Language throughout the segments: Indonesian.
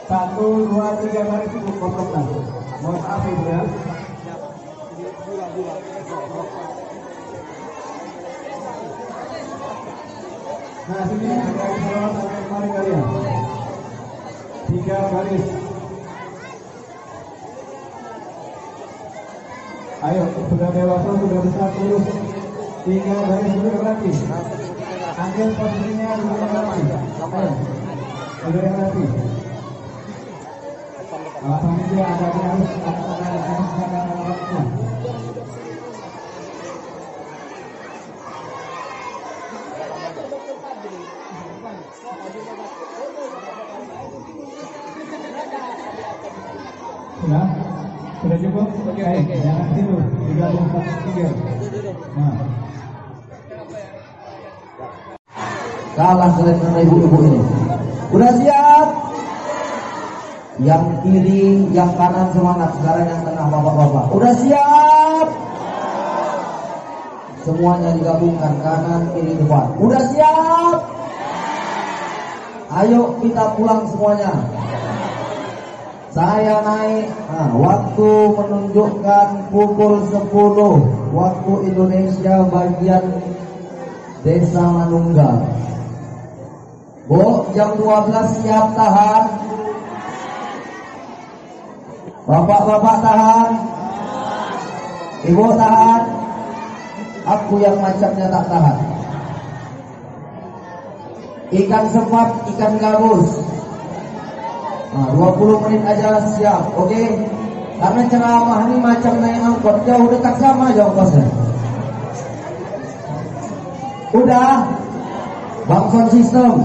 1, 2, 3 kali cukup potongkan. Mohon maaf ibu ya. Nah sini ada salawat sampai kemarin kalian 3 baris. Ayo sudah dewasa sudah besar terus 3 baris dulu berarti. Ambil posisinya dulu berarti. Ayo sudah berarti. Alhamdulillah ada harus sudah cukup? Oke, jangan tidur. 3. Nah. Kalah selesai ibu-ibu ini. Udah siap? Yang kiri, yang kanan semangat. Sekarang yang tengah bapak-bapak. Udah siap? Semuanya digabungkan, kanan, kiri, depan. Udah siap? Ayo kita pulang semuanya. Saya naik. Nah, waktu menunjukkan pukul 10 waktu Indonesia bagian Desa Manunggal. Bu, jam 12 siap tahan. Bapak-bapak tahan. Ibu tahan. Aku yang macamnya tak tahan. Ikan sepat, ikan gabus. Nah, 20 menit aja siap, oke? Karena ceramah ini macam naik angkot, jauh dekat sama aja ongkosnya. Udah? Bang sound system,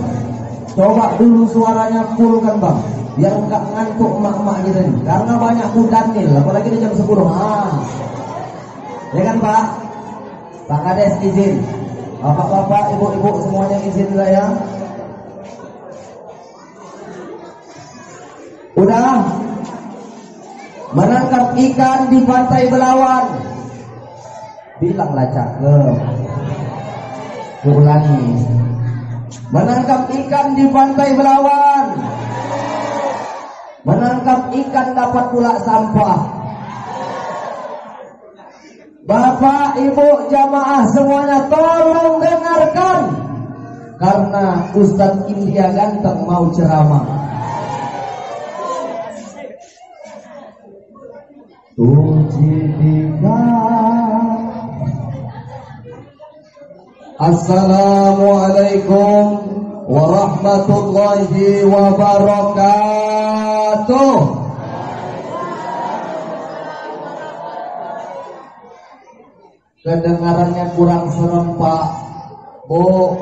coba dulu suaranya full kan bang, biar nggak ngantuk emak-emak kita nih. Karena banyak kudanil, apalagi di jam 10. Ya kan Pak? Pak Kades izin. Bapak-bapak, ibu-ibu semuanya izin lah ya. Udah? Menangkap ikan di Pantai Belawan. Bilanglah cakep. Ulangi. Menangkap ikan di Pantai Belawan. Menangkap ikan dapat pula sampah. Bapak, ibu, jamaah semuanya tolong dengarkan. Karena Ustadz India Ganteng mau ceramah. Assalamualaikum warahmatullahi wabarakatuh. Kedengarannya kurang serem Pak. Bu,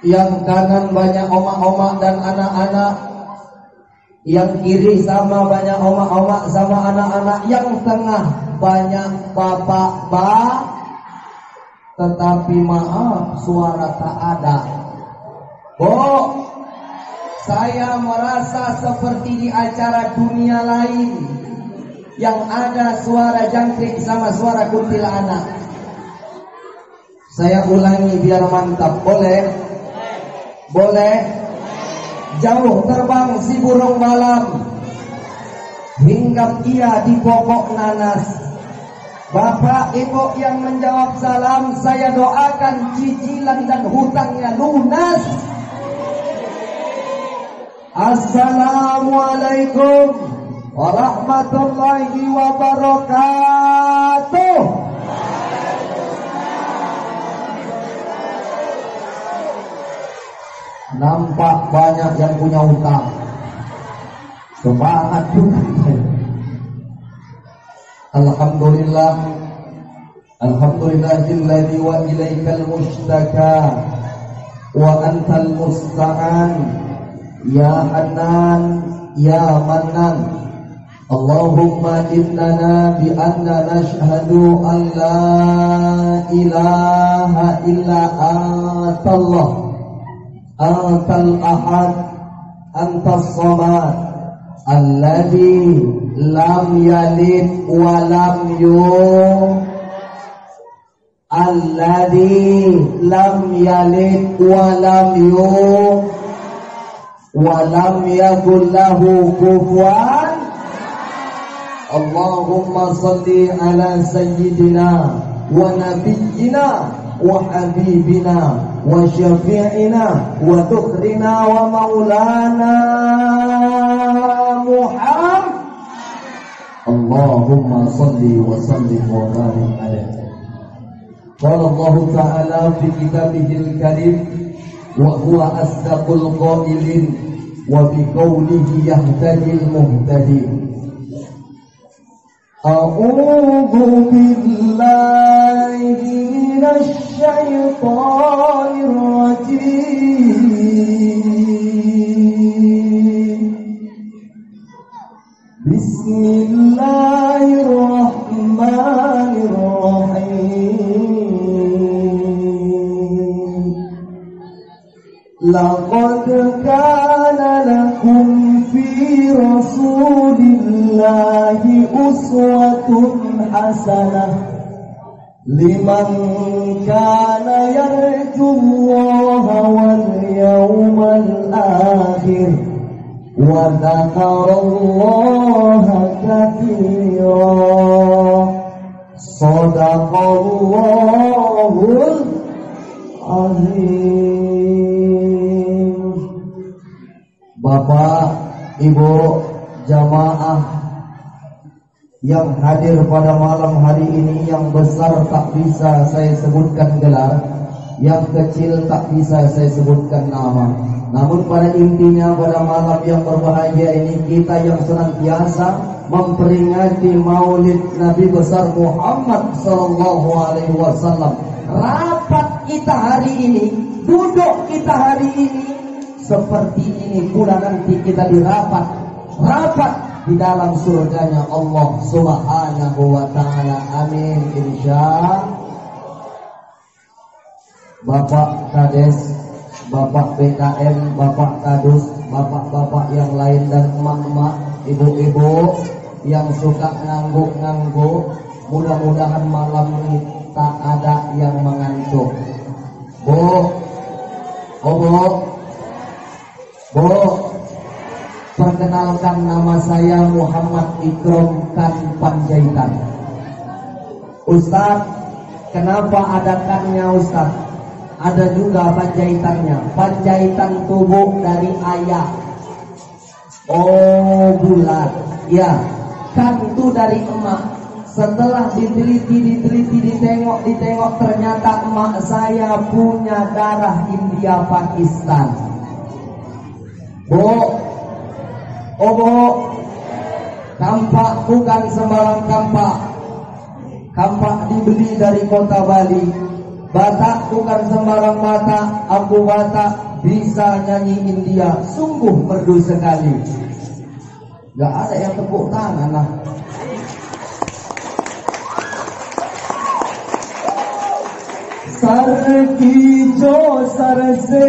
yang kanan banyak omak-omak dan anak-anak. Yang kiri sama banyak omak-omak sama anak-anak. Yang tengah banyak bapak-bapak. Tetapi maaf, suara tak ada. Bu, saya merasa seperti di acara dunia lain yang ada suara jangkrik sama suara kuntilanak. Saya ulangi biar mantap. Boleh? Boleh? Jauh terbang si burung malam, hinggap ia di pokok nanas. Bapak ibu yang menjawab salam, saya doakan cicilan dan hutangnya lunas. Assalamualaikum warahmatullahi wabarakatuh. Nampak banyak yang punya hutang. Semangat juga. Alhamdulillah. Alhamdulillahilladzi wa ilaikal mushtaka wa antal musta'an. Ya Hanan, ya Manan. Allahumma innana bi anna nashhadu an la ilaha illa antallah. Antal ahad, antas samad, alladzi lam yalid wa lam yulad, alladzi lam yalid wa lam yulad. wa lam yakul lahu kufuwan. Allahumma salli ala sayyidina wa nabiyyina wa habibina wa syafi'ina wa dhukrina wa maulana Muhammad. Allahumma salli wa sallim wa barik alaihi. Qala Allah Ta'ala fi kitabihil karim wa huwa asdaqul qailin wa bi qawlihi yahtadil muhtadin. A'udzu billahi minasy syaithanir rajim. Bismillahirrahmanirrahim. Laqad kana lakum fi rasulillahi uswatun hasanah liman kana yarjullaha wal yawmal akhir wa dzakarallaha katsiran. Shadaqallahul azim. Bapak, Ibu, jamaah yang hadir pada malam hari ini, yang besar tak bisa saya sebutkan gelar, yang kecil tak bisa saya sebutkan nama. Namun pada intinya pada malam yang berbahagia ini, kita yang senantiasa memperingati Maulid Nabi besar Muhammad sallallahu alaihi wasallam. Rapat kita hari ini, duduk kita hari ini seperti ini pula nanti kita dirapat di dalam surganya Allah Subhanahu wa ta'ala. Amin insya. Bapak Kades, Bapak BKM, Bapak Kadus, bapak-bapak yang lain dan emak-emak, ibu-ibu yang suka ngangguk-ngangguk, mudah-mudahan malam ini tak ada yang mengantuk. Bu, perkenalkan, nama saya Muhammad Ikram Kan Panjaitan. Ustaz, kenapa ada kannya Ustaz? Ada juga panjaitannya. Panjaitan tubuh dari ayah. Oh, bulat. Ya, kan itu dari emak. Setelah diteliti, ditengok, ternyata emak saya punya darah India Pakistan. Bu, kampak bukan sembarang kampak. Kampak dibeli dari kota Bali. Batak bukan sembarang Batak. Aku Batak, bisa nyanyi India. Sungguh merdu sekali. Gak ada yang tepuk tangan lah. Sir की जो सर से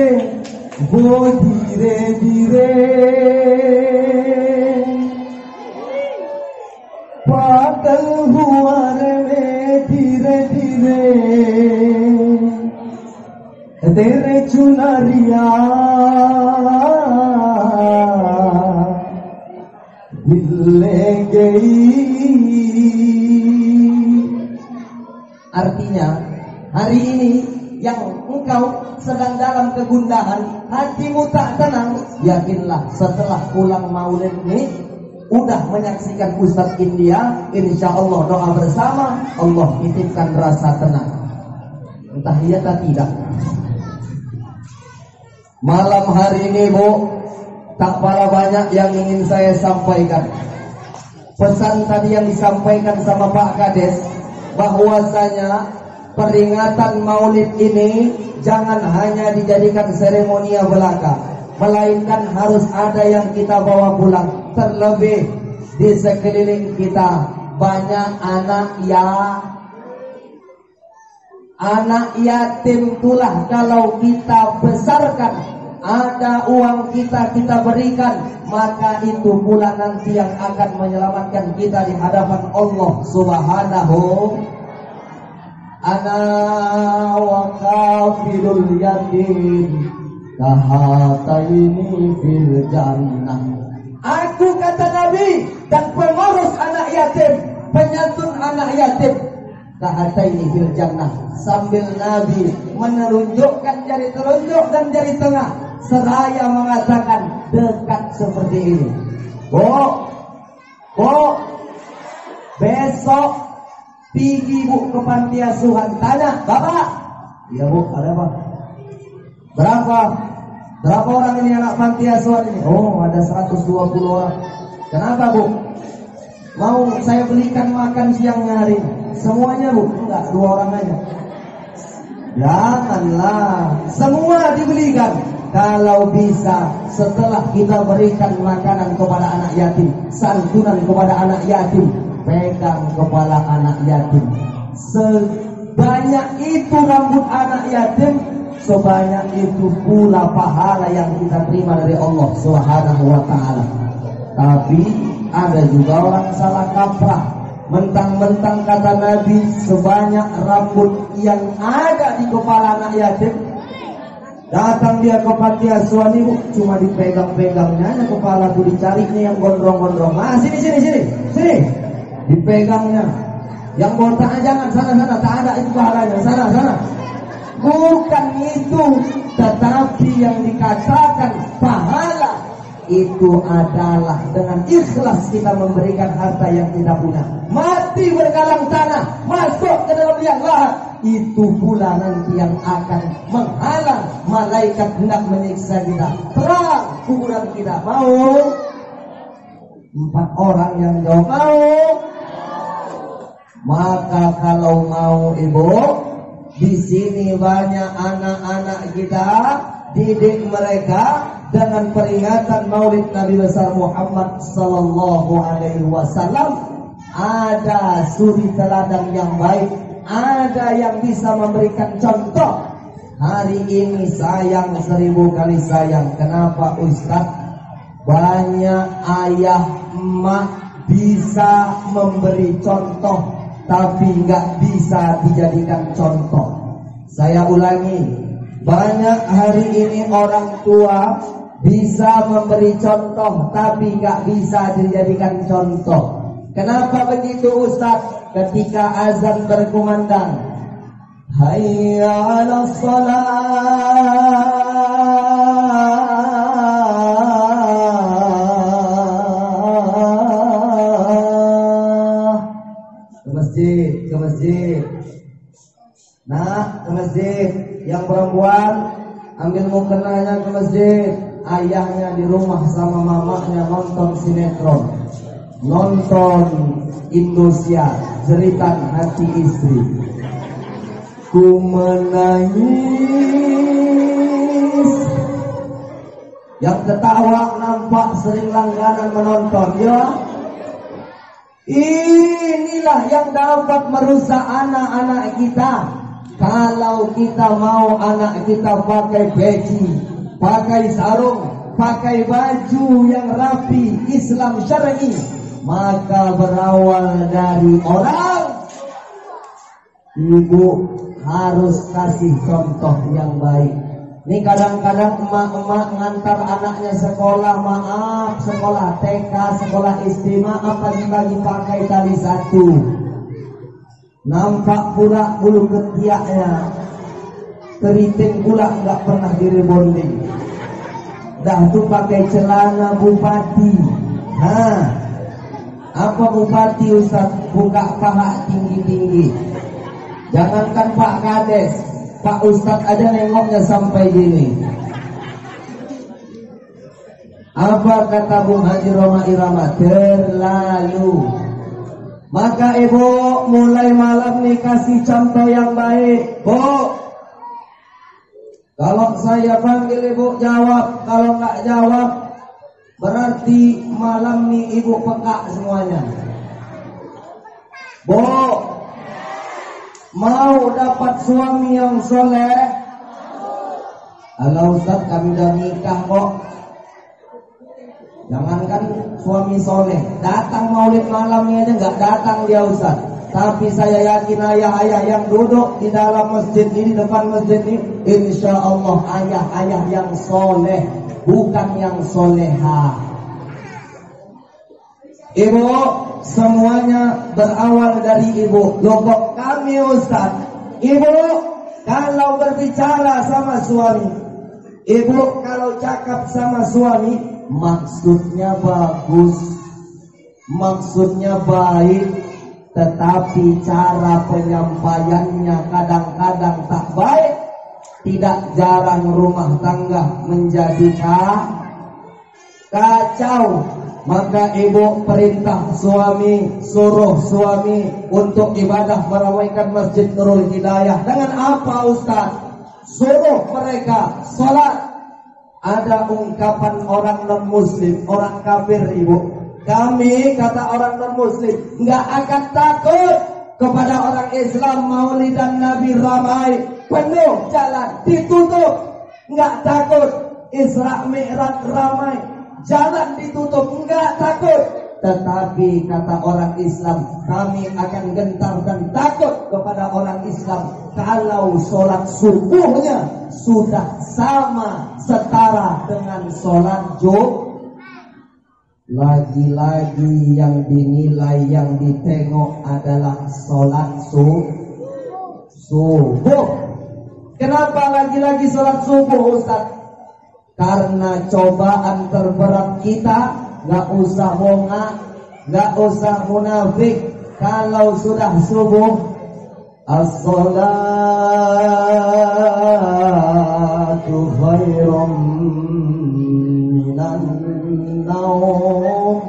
वो धीरे धीरे पागल हुआ रे धीरे धीरे तेरे चुनरिया दिल ले गई. Artinya, hari ini yang engkau sedang dalam kegundahan, hatimu tak tenang, yakinlah setelah pulang maulid ini, udah menyaksikan Ustadz India, insya Allah doa bersama, Allah titipkan rasa tenang. Entah iya atau tidak. Malam hari ini Bu, tak pala banyak yang ingin saya sampaikan. Pesan tadi yang disampaikan sama Pak Kades, bahwasanya peringatan maulid ini jangan hanya dijadikan seremonia belaka, melainkan harus ada yang kita bawa pulang. Terlebih di sekeliling kita banyak anak yatim, itulah kalau kita besarkan, ada uang kita berikan, maka itu pula nanti yang akan menyelamatkan kita di hadapan Allah Subhanahu. Ana wa kafilul yatim kahataini fil jannah. Aku kata Nabi dan pengurus anak yatim, penyantun anak yatim, kahataini fil jannah, sambil Nabi menunjukkan jari telunjuk dan jari tengah seraya mengatakan dekat seperti ini. Bu, besok pergi bu ke panti asuhan, tanya bapak. Iya bu, ada apa? Berapa orang ini anak panti asuhan ini? Oh, ada 120 orang. Kenapa bu? Mau saya belikan makan siangnya hari ini. Semuanya bu? Enggak, 2 orang aja. Janganlah, semua dibelikan. Kalau bisa setelah kita berikan makanan kepada anak yatim, santunan kepada anak yatim, pegang kepala anak yatim. Sebanyak itu rambut anak yatim, sebanyak itu pula pahala yang kita terima dari Allah Subhanahu wa ta'ala. Tapi ada juga orang salah kaprah, mentang-mentang kata Nabi sebanyak rambut yang ada di kepala anak yatim, datang dia ke panti asuhan ibu, cuma dipegang-pegangnya aja kepala tuh, dicarinya yang gondrong-gondrong. Ah, sini, dipegangnya. Yang botaknya jangan, sana, tak ada itu pahalanya, sana. Bukan itu, tetapi yang dikatakan pahala itu adalah dengan ikhlas kita memberikan harta yang kita punya. Mati bergalang tanah, masuk ke dalam liang lahat, itu pula nanti yang akan menghalang malaikat hendak menyiksa kita. Terang kuburan kita. Mau? 4 orang yang jawab mau. Maka kalau mau ibu, di sini banyak anak-anak kita, didik mereka dengan peringatan Maulid Nabi besar Muhammad sallallahu alaihi wasallam. Ada suri teladan yang baik, ada yang bisa memberikan contoh. Hari ini sayang 1000 kali sayang. Kenapa Ustaz? Banyak ayah emak bisa memberi contoh, tapi nggak bisa dijadikan contoh. Saya ulangi, banyak hari ini orang tua bisa memberi contoh, tapi nggak bisa dijadikan contoh. Kenapa begitu Ustaz? Ketika azan berkumandang, hayya 'alas shalah, ke masjid. Nah, ke masjid. Yang perempuan ambil mukenanya ke masjid. Ayahnya di rumah sama mamanya nonton sinetron, nonton Indosiar, jeritan hati istri. Ku menangis. Yang ketawa nampak sering langganan menonton. Ya, inilah yang dapat merusak anak-anak kita. Kalau kita mau anak kita pakai peci, pakai sarung, pakai baju yang rapi Islam syar'i, maka berawal dari orang. Ibu harus kasih contoh yang baik. Ini kadang-kadang emak-emak ngantar anaknya sekolah, maaf, sekolah TK, sekolah SD, maaf, pagi-pagi pakai tali 1. Nampak pula bulu ketiaknya, keriting pula nggak pernah direbonding. Dah tuh pakai celana bupati. Apa bupati Ustaz? Buka paha tinggi-tinggi. Jangankan Pak Kades, Pak Ustaz aja nengoknya sampai gini. Apa kata Bung Haji Roma Irama? Terlalu. Maka ibu mulai malam nih kasih contoh yang baik. Bu, kalau saya panggil ibu jawab. Kalau nggak jawab, berarti malam nih ibu peka semuanya. Bu, mau dapat suami yang soleh? Halo Ustaz, kami udah nikah kok. Jangankan suami soleh, datang maulid malamnya aja nggak datang dia Ustaz. Tapi saya yakin ayah-ayah yang duduk di dalam masjid ini, depan masjid ini, insya Allah ayah-ayah yang soleh, bukan yang soleha. Ibu, semuanya berawal dari ibu. Loh kok kami Ustaz? Ibu, kalau berbicara sama suami, ibu kalau cakap sama suami, maksudnya bagus, maksudnya baik, tetapi cara penyampaiannya kadang-kadang tak baik. Tidak jarang rumah tangga menjadi kacau. Maka ibu perintah suami, suruh suami untuk ibadah meramaikan Masjid Nurul Hidayah. Dengan apa Ustaz? Suruh mereka sholat. Ada ungkapan orang non-muslim, orang kafir ibu. Kami, kata orang non-muslim, nggak akan takut kepada orang Islam maulidan Nabi ramai, penuh jalan, ditutup. Nggak takut. Isra Mi'raj ramai, jalan ditutup, nggak takut. Tetapi kata orang Islam, kami akan gentar dan takut kepada orang Islam kalau sholat subuhnya sudah sama setara dengan sholat Jumat. Lagi-lagi yang dinilai, yang ditengok adalah sholat subuh. Kenapa lagi-lagi sholat subuh Ustaz? Karena cobaan terberat kita, gak usah bongak, gak usah munafik. Kalau sudah subuh, as-salatu khairum minan naum.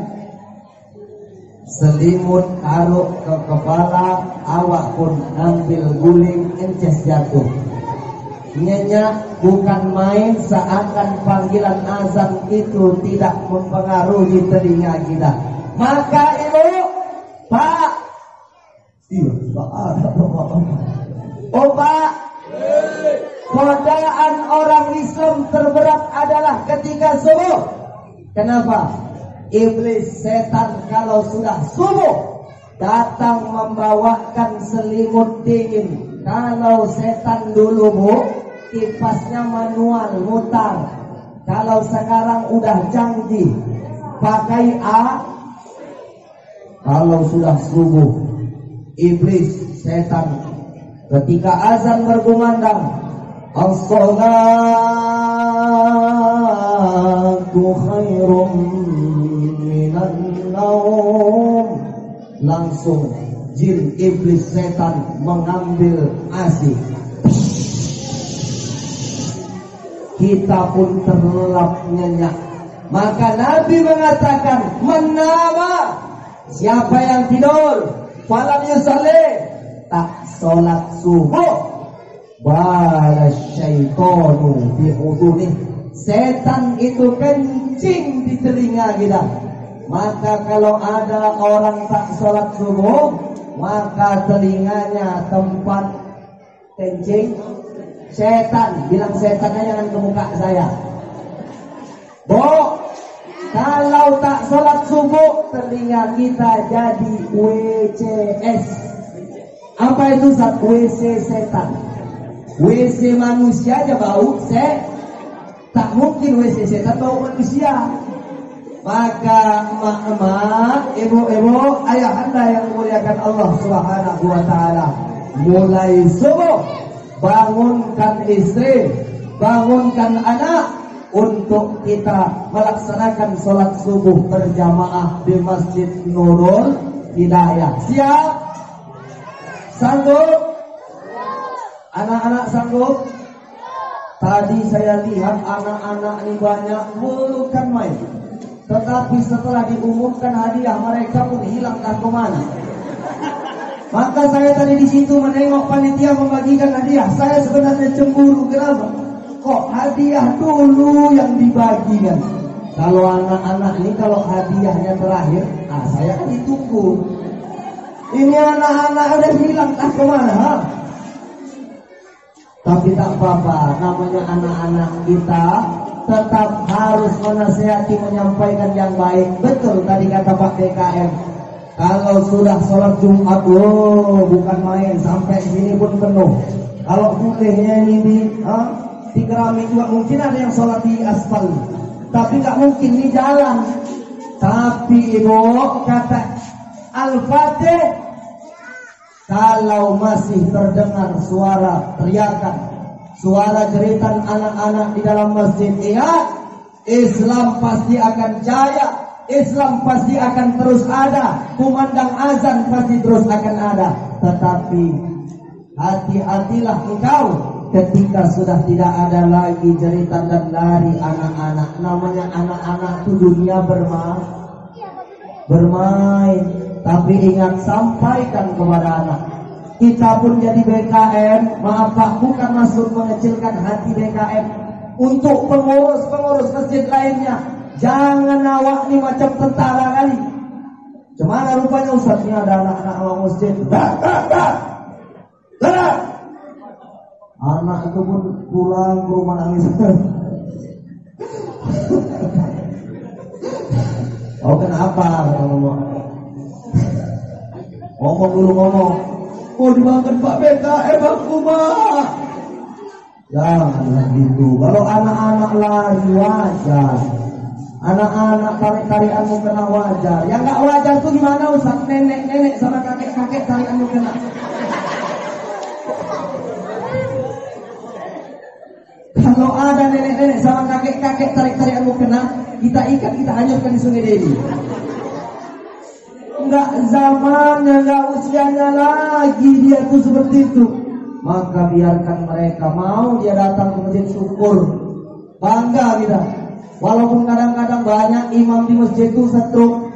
Selimut taruh ke kepala, awak pun ambil guling, ences jatuh. Nyenyak bukan main, seakan panggilan azan itu tidak mempengaruhi telinga kita. Maka ibu, Pak, iya, Pak, oh Pak, godaan orang Islam terberat adalah ketika subuh. Kenapa? Iblis setan kalau sudah subuh datang membawakan selimut dingin. Kalau setan dulu bu, kipasnya manual mutar. Kalau sekarang udah canggih, pakai Kalau sudah subuh, iblis setan ketika azan berkumandang, as-salatu khairum minan naum, langsung jin iblis setan mengambil ASI. Kita pun terlelap nyenyak. Maka Nabi mengatakan, menama siapa yang tidur falam yusalli, tak sholat subuh, bala syaitanu bi udhunih, setan itu kencing di telinga kita. Maka kalau ada orang tak sholat subuh, maka telinganya tempat kencing setan. Bilang setannya jangan ke muka saya. Kalau tak sholat subuh, telinga kita jadi WCS. Apa itu Ustaz? WC setan. WC manusia aja bau, tak mungkin WC setan bau manusia. Maka emak-emak, ibu-ibu, ayahanda yang muliakan Allah Subhanahu wa ta'ala, mulai subuh bangunkan istri, bangunkan anak untuk kita melaksanakan sholat subuh berjamaah di Masjid Nurul Hidayah. Siap? Sanggup? Anak-anak sanggup? Tadi saya lihat anak-anak ini banyak, bukan main. Tetapi setelah diumumkan hadiah, mereka pun hilang entah kemana. Maka saya tadi di situ menengok panitia membagikan hadiah. Saya sebenarnya cemburu. Kenapa? Kok hadiah dulu yang dibagikan? Kalau anak-anak ini kalau hadiahnya terakhir, saya kan ditunggu. Ini anak-anak udah hilang entah kemana. Tapi tak apa-apa, namanya anak-anak kita tetap harus menasihati, menyampaikan yang baik. Betul tadi kata Pak DKM, Kalau sudah sholat Jumat, bukan main, sampai sini pun penuh. Kalau putihnya ini di keramik juga mungkin ada yang sholat di aspal, tapi nggak mungkin di jalan. Tapi ibu kata Al-Fatih, kalau masih terdengar suara teriakan, suara jeritan anak-anak di dalam masjid, Islam pasti akan jaya. Islam pasti akan terus ada, kumandang azan pasti terus akan ada. Tetapi hati-hatilah engkau ketika sudah tidak ada lagi jeritan dan lari anak-anak. Namanya anak-anak itu dunia bermain. Tapi ingat, sampaikan kepada anak. Kita pun jadi BKM, maaf Pak, bukan maksud mengecilkan hati BKM. Untuk pengurus-pengurus masjid lainnya, jangan awak nih macam tentara kali. Cemana rupanya Ustaz ini ada anak-anak awak masjid. Anak itu pun pulang ke rumah nangis. Oh kenapa? Ngomong dulu ngomong. Oh dimakan Pak BKM aku mah. Janganlah gitu. Kalau anak-anak lari wajar. Anak-anak tarik-tarianmu kena wajar. Yang nggak wajar tuh gimana Ustaz? Nenek-nenek sama kakek-kakek tarianmu kena. Kalau ada nenek-nenek sama kakek-kakek tarik-tarianmu kena, kita ikat, kita hanyutkan di Sungai Dewi. Enggak zamannya, enggak usianya lagi dia tuh seperti itu. Maka biarkan mereka, mau dia datang ke masjid syukur, bangga kita. Walaupun kadang-kadang banyak imam di masjid itu stroke,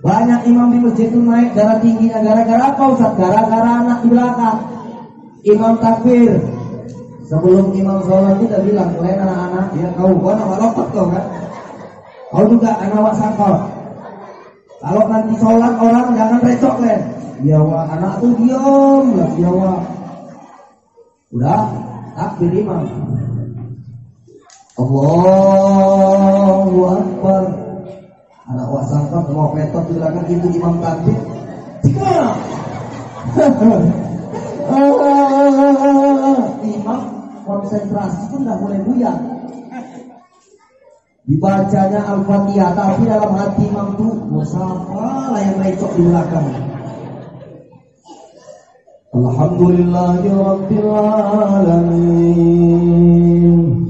banyak imam di masjid itu naik darah tingginya. Gara-gara apa Ustaz? Gara-gara anak di belakang. Imam takbir, sebelum imam sholat kita bilang, kalian anak-anak, ya kau anak walopat kau kan, kau juga anak wak sangkot. Kalau nanti sholat orang jangan recok kalian. Dia wak anak tuh diam lah, dia wak. Udah takbir imam, Allahu Akbar. Anak wak sangkot mau petot di belakang itu imam takbir. Imam konsentrasi pun dah mulai buyar. Dibacanya Al-Fatihah, tapi dalam hati imam tuh siapa lah yang recok di belakang. Alhamdulillahirabbil alamin,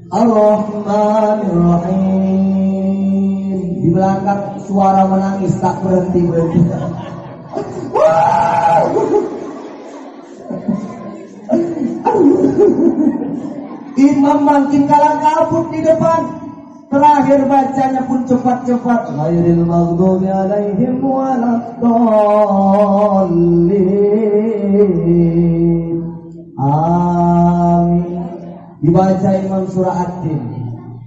Ar-Rahmanir Rahim. Di belakang suara menangis tak berhenti-berhenti. Imam makin kalang kabut di depan. Terakhir bacanya pun cepat-cepat. Ghairil maghdubi alaihim waladdallin. Amin. Dibaca Imam surah At-Tin.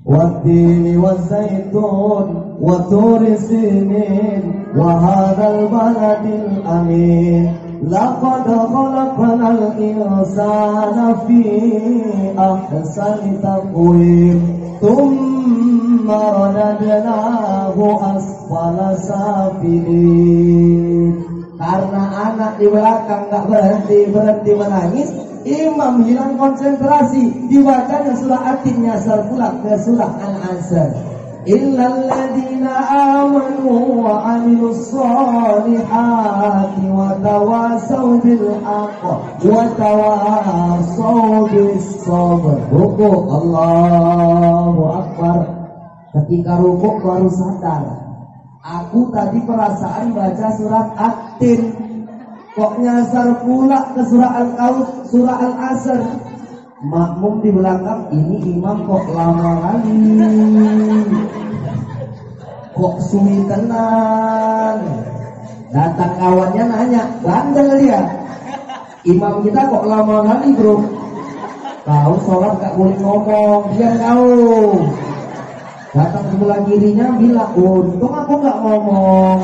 Wat-tini waz-zaitun wa turi sinin wa hadzal baladil amin. Laqad khalaqnal insana fi ahsani taqwim. Thumma radadnahu asfala safilin. Karena anak di belakang gak berhenti menangis, imam hilang konsentrasi. Dibacanya surah At-Tin, nyasar pula ke surah Al-Asr. Illal ladzina amanu wa 'amilus sholihati wa tawasaw bil haqqi wa tawasaw bis sabr. Rukuk, Allahu Akbar. Ketika rukuk baru sadar, aku tadi perasaan baca surat At-Tin, kok nyasar pula ke surah Al-Asr. Makmum di belakang, ini imam kok lama kali, kok suwi tenan. Datang kawannya nanya, bandel dia, imam kita kok lama kali bro. Kau sholat gak boleh ngomong, biar kau. Datang sebelah kirinya bilang, untung aku gak ngomong.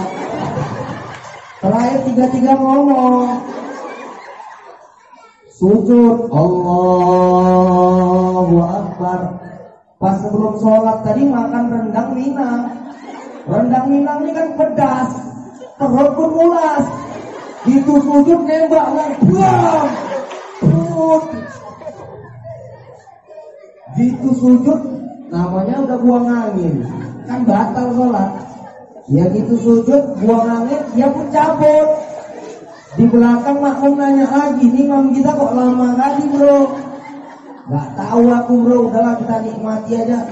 Terakhir tiga-tiga ngomong. Sujud, Allahu Akbar. Pas sebelum sholat tadi makan rendang Mina. Rendang Minang ini kan pedas, perut pun mulas. Itu sujud nembak buang. Gitu sujud namanya udah buang angin, kan batal sholat. Ya gitu sujud buang angin, dia pun cabut. Di belakang makmum nanya lagi, nih imam kita kok lama kali bro? Gak tahu aku bro, udahlah kita nikmati aja.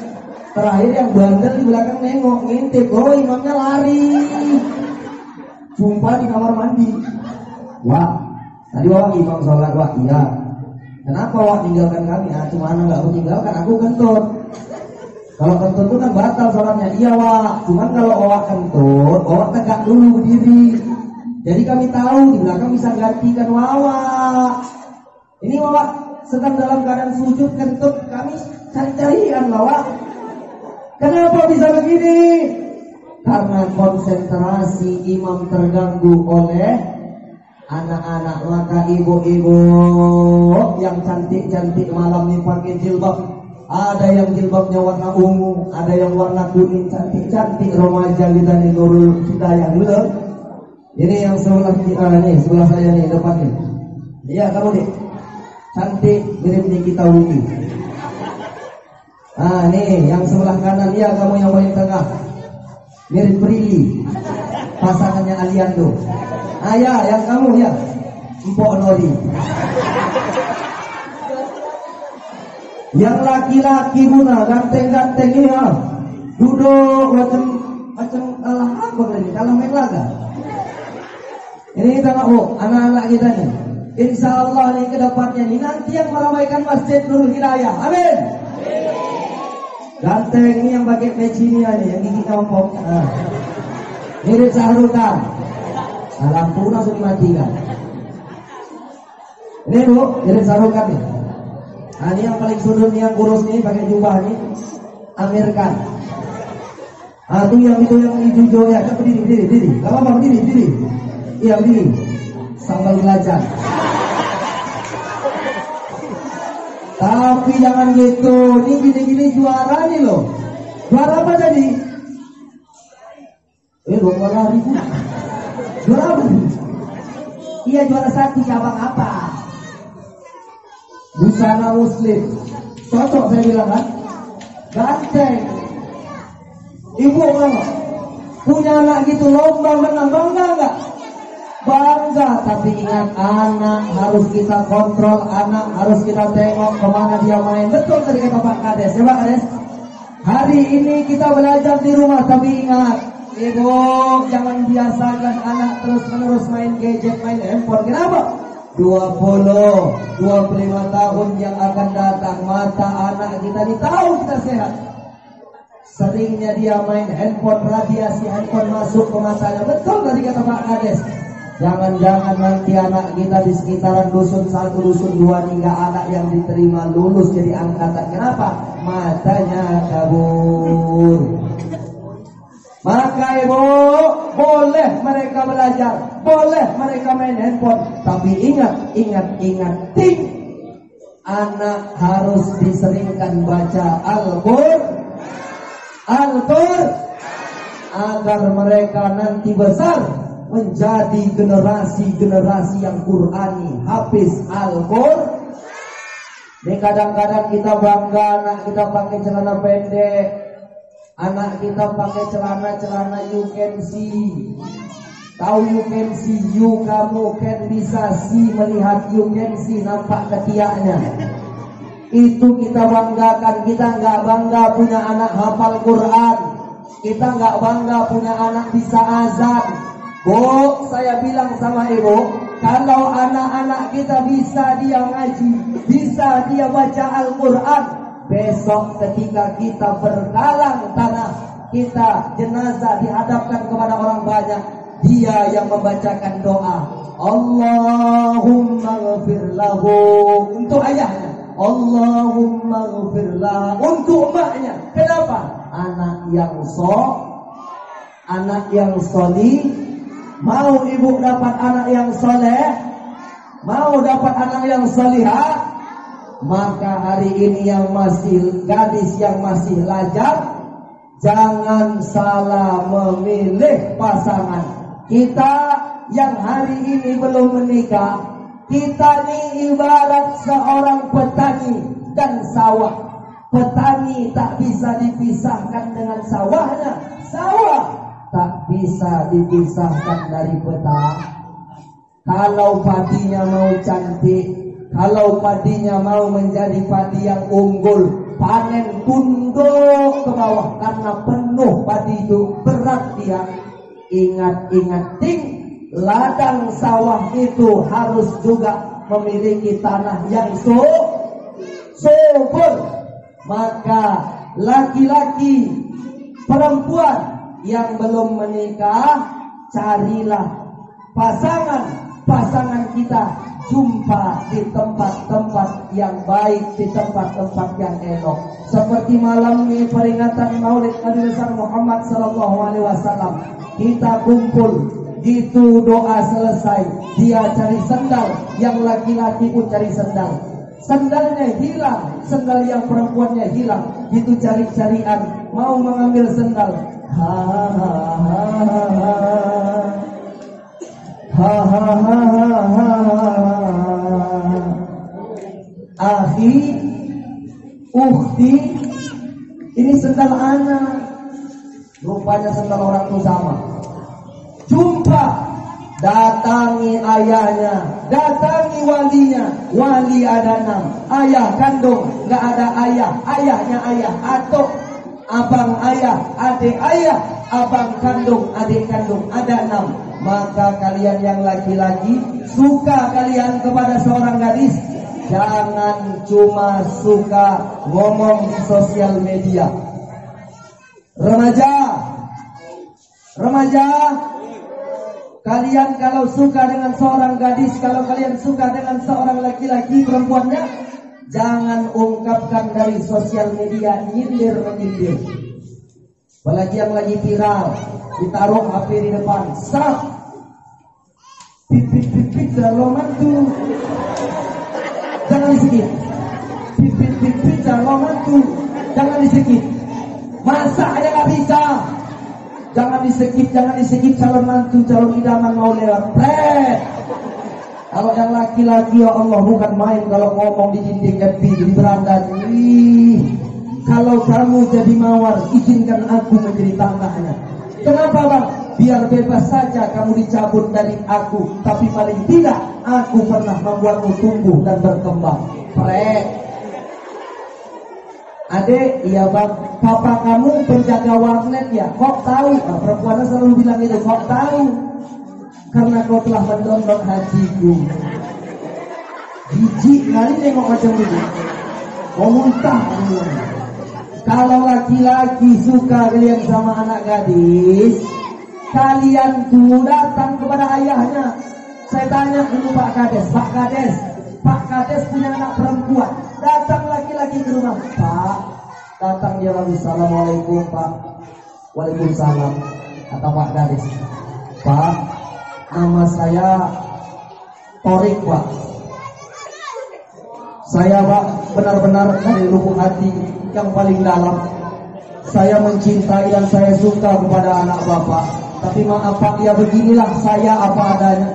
Terakhir yang bandel di belakang nengok, ngintip, oh imamnya lari. Jumpa di kamar mandi. Wah, tadi wah imam sholat, wah iya. Kenapa wah tinggalkan kami? Ah, cuma anak gak mau tinggalkan, aku kentut. Kalau kentut itu kan batal sholatnya. Iya wah, cuman kalau wah kentut, wah tegak dulu berdiri. Jadi kami tahu di belakang bisa gantikan wawa. Ini wawa sedang dalam keadaan sujud kentut, kami cari-carian wawa. Kenapa bisa begini? Karena konsentrasi imam terganggu oleh anak-anak. Maka ibu-ibu yang cantik-cantik malam ini pakai jilbab. Ada yang jilbabnya warna ungu, ada yang warna kuning, cantik-cantik remaja kita nih, Nurul Hidayah, betul? Ini yang sebelah nih, sebelah saya nih, depan nih. Iya kamu nih, cantik mirip Nikita Willy. Ah nih, yang sebelah kanan, iya kamu yang paling tengah, mirip Prilly, pasangannya Aliando. Ah ya, yang kamu ya, Mpok Nori. Yang laki-laki guna ganteng-ganteng ini ya, duduk macam kalah apa tadi, kalah main laga. Ini kita mau anak-anak kita nih. Insya Allah nih kedepannya nih nanti yang meramaikan Masjid Nurul Hidayah. Amin. Ganteng ini yang pakai peci ini nih, yang gigi kompok. Mirip Sahrukan. Nah, lampu langsung dimatikan. Ini bu, mirip Sahrukan nih. Nah, ini yang paling sudut nih, yang kurus nih, pakai jubah nih, Amir Khan. Ah, tuh yang itu yang hijau ya, kan berdiri. Gak apa-apa, berdiri. Iya berdiri, sambil belajar. Tapi jangan gitu, ini gini-gini juara nih loh. Juara apa tadi? Lomba lari. Juara apa nih? Iya juara 1 cabang apa? Busana muslim. Cocok saya bilang kan? Ganteng. Ibu nggak punya anak gitu lomba menang, bangga nggak? Bangga, tapi ingat anak harus kita kontrol, anak harus kita tengok kemana dia main. Betul tadi kata Pak Kades, ya Pak Kades? Hari ini kita belajar di rumah, tapi ingat, ibu jangan biasakan anak terus-menerus main gadget, main handphone. Kenapa? 25 tahun yang akan datang, mata anak kita ini tahu kita sehat. Seringnya dia main handphone, radiasi handphone masuk ke matanya. Betul tadi kata Pak Kades. Jangan-jangan nanti anak kita di sekitaran dusun 1, dusun 2 nih gak anak yang diterima lulus jadi angkatan. Kenapa? Matanya kabur. Maka ibu, boleh mereka belajar, boleh mereka main handphone, tapi ingat, ting, anak harus diseringkan baca Al-Qur'an agar mereka nanti besar menjadi generasi yang Qur'ani, hafiz Al-Qur'an. Ini kadang-kadang kita bangga anak kita pakai celana pendek, anak kita pakai celana you can see. Tahu you can see, you kamu can bisa see, melihat you can see, nampak ketiaknya. Itu kita banggakan. Kita nggak bangga punya anak hafal Quran, kita nggak bangga punya anak bisa azan. Bu, saya bilang sama ibu, kalau anak-anak kita bisa dia ngaji, bisa dia baca Al-Quran, besok ketika kita berkalang tanah, kita jenazah dihadapkan kepada orang banyak, dia yang membacakan doa Allahumma ghafir lahu untuk ayahnya, Allahumma ghafir lahu untuk emaknya. Kenapa? Anak yang solih. Mau ibu dapat anak yang soleh, mau dapat anak yang solihah, maka hari ini yang masih gadis, yang masih lajang, Jangan salah memilih pasangan. Kita yang hari ini belum menikah, kita ini ibarat seorang petani dan sawah. Petani tak bisa dipisahkan dengan sawahnya. Sawah tak bisa dipisahkan dari petani. Kalau padinya mau cantik, kalau padinya mau menjadi padi yang unggul, panen tunduk ke bawah karena penuh padi itu, berat dia. Ingat-ingat ting, ladang sawah itu harus juga memiliki tanah yang subur. Maka laki-laki, perempuan yang belum menikah, carilah pasangan kita, jumpa di tempat-tempat yang baik, di tempat-tempat yang elok. Seperti malam ini peringatan Maulid Nabi besar Muhammad sallallahu alaihi wasallam. Kita kumpul, gitu doa selesai, dia cari sendal, yang laki-laki pun cari sendal. Sendalnya hilang, sendal yang perempuannya hilang, gitu cari-carian mau mengambil sendal. Akhi, ukhti, ini sendal anak. Rupanya sendal orang itu sama. Jumpa, datangi ayahnya, datangi walinya. Wali ada 6, ayah kandung nggak ada ayah, ayahnya ayah, atau abang ayah, adik ayah, abang kandung, adik kandung, ada 6. Maka kalian yang laki-laki, suka kalian kepada seorang gadis, jangan cuma suka ngomong di sosial media. Remaja, kalian kalau suka dengan seorang gadis, kalau kalian suka dengan seorang laki-laki, perempuannya, jangan ungkapkan dari sosial media, nyindir-menyindir. Apalagi yang lagi viral, ditaruh HP di depan, stop, pipit calon mantu, jangan disikit, pipit calon mantu, jangan disikit, masa aja gak bisa, jangan disikit calon mantu, calon idaman mau lewat, pret. Kalau yang laki-laki, ya Allah, bukan main kalau ngomong di dinding FB, di beranda. Kalau kamu jadi mawar, izinkan aku menjadi tangganya. Kenapa bang? Biar bebas saja kamu dicabut dari aku, tapi paling tidak aku pernah membuatmu tumbuh dan berkembang. Prek. Adek, iya bang, papa kamu penjaga warnet ya? Kok tahu? Nah, perempuannya selalu bilang itu, kok tahu? Karena kau telah mendownload hajiku. Jijik kali nengok macam itu. Mau muntah. Kalau laki-laki suka kalian sama anak gadis, kalian tuh datang kepada ayahnya. Saya tanya dulu Pak Kades punya anak perempuan. Datang laki-laki ke rumah. Pak, datang dia lagi, assalamualaikum Pak. Waalaikumsalam. Kata Pak Kades, Pak, nama saya Torik Pak. Saya Pak benar-benar dari lubuk hati yang paling dalam, saya mencintai dan saya suka kepada anak Bapak. Tapi maaf Pak, ya beginilah saya apa adanya.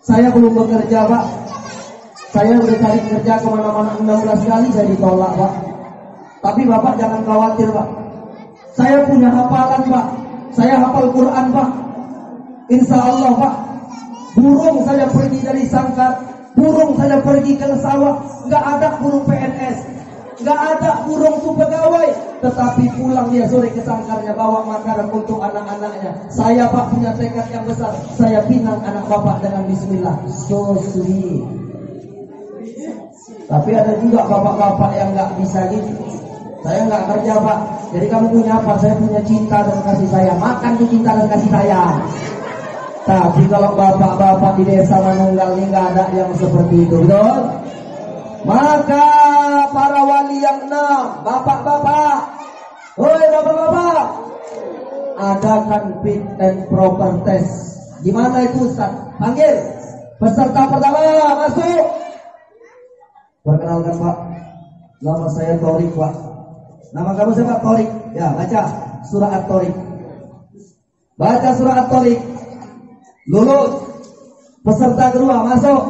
Saya belum bekerja Pak. Saya udah cari kerja kemana-mana 16 kali saya ditolak Pak. Tapi Bapak jangan khawatir Pak. Saya punya hafalan Pak. Saya hafal Quran Pak. Insya Allah Pak. Burung saja pergi dari sangkar, burung saja pergi ke sawah, nggak ada burung PNS, nggak ada burung tuh pegawai, tetapi pulang dia sore ke sangkarnya bawa makanan untuk anak-anaknya. Saya Pak punya tekad yang besar, saya pinang anak Bapak dengan bismillah. So sweet. Tapi ada juga bapak-bapak yang nggak bisa gitu. Saya nggak kerja Pak, jadi kamu punya apa? Saya punya cinta dan kasih sayang. Makan tuh cinta dan kasih sayang. Tapi kalau bapak-bapak di desa Manunggal ini nggak ada yang seperti itu, betul? Maka para wali yang 6, bapak-bapak, woi bapak-bapak, adakan fit and proper test. Gimana itu Ustaz? Panggil peserta pertama, masuk. Perkenalkan Pak, nama saya Torik Pak. Nama kamu siapa? Torik. Ya, baca surah At-Tariq. Baca surah At-Tariq. Lulus. Peserta kedua masuk.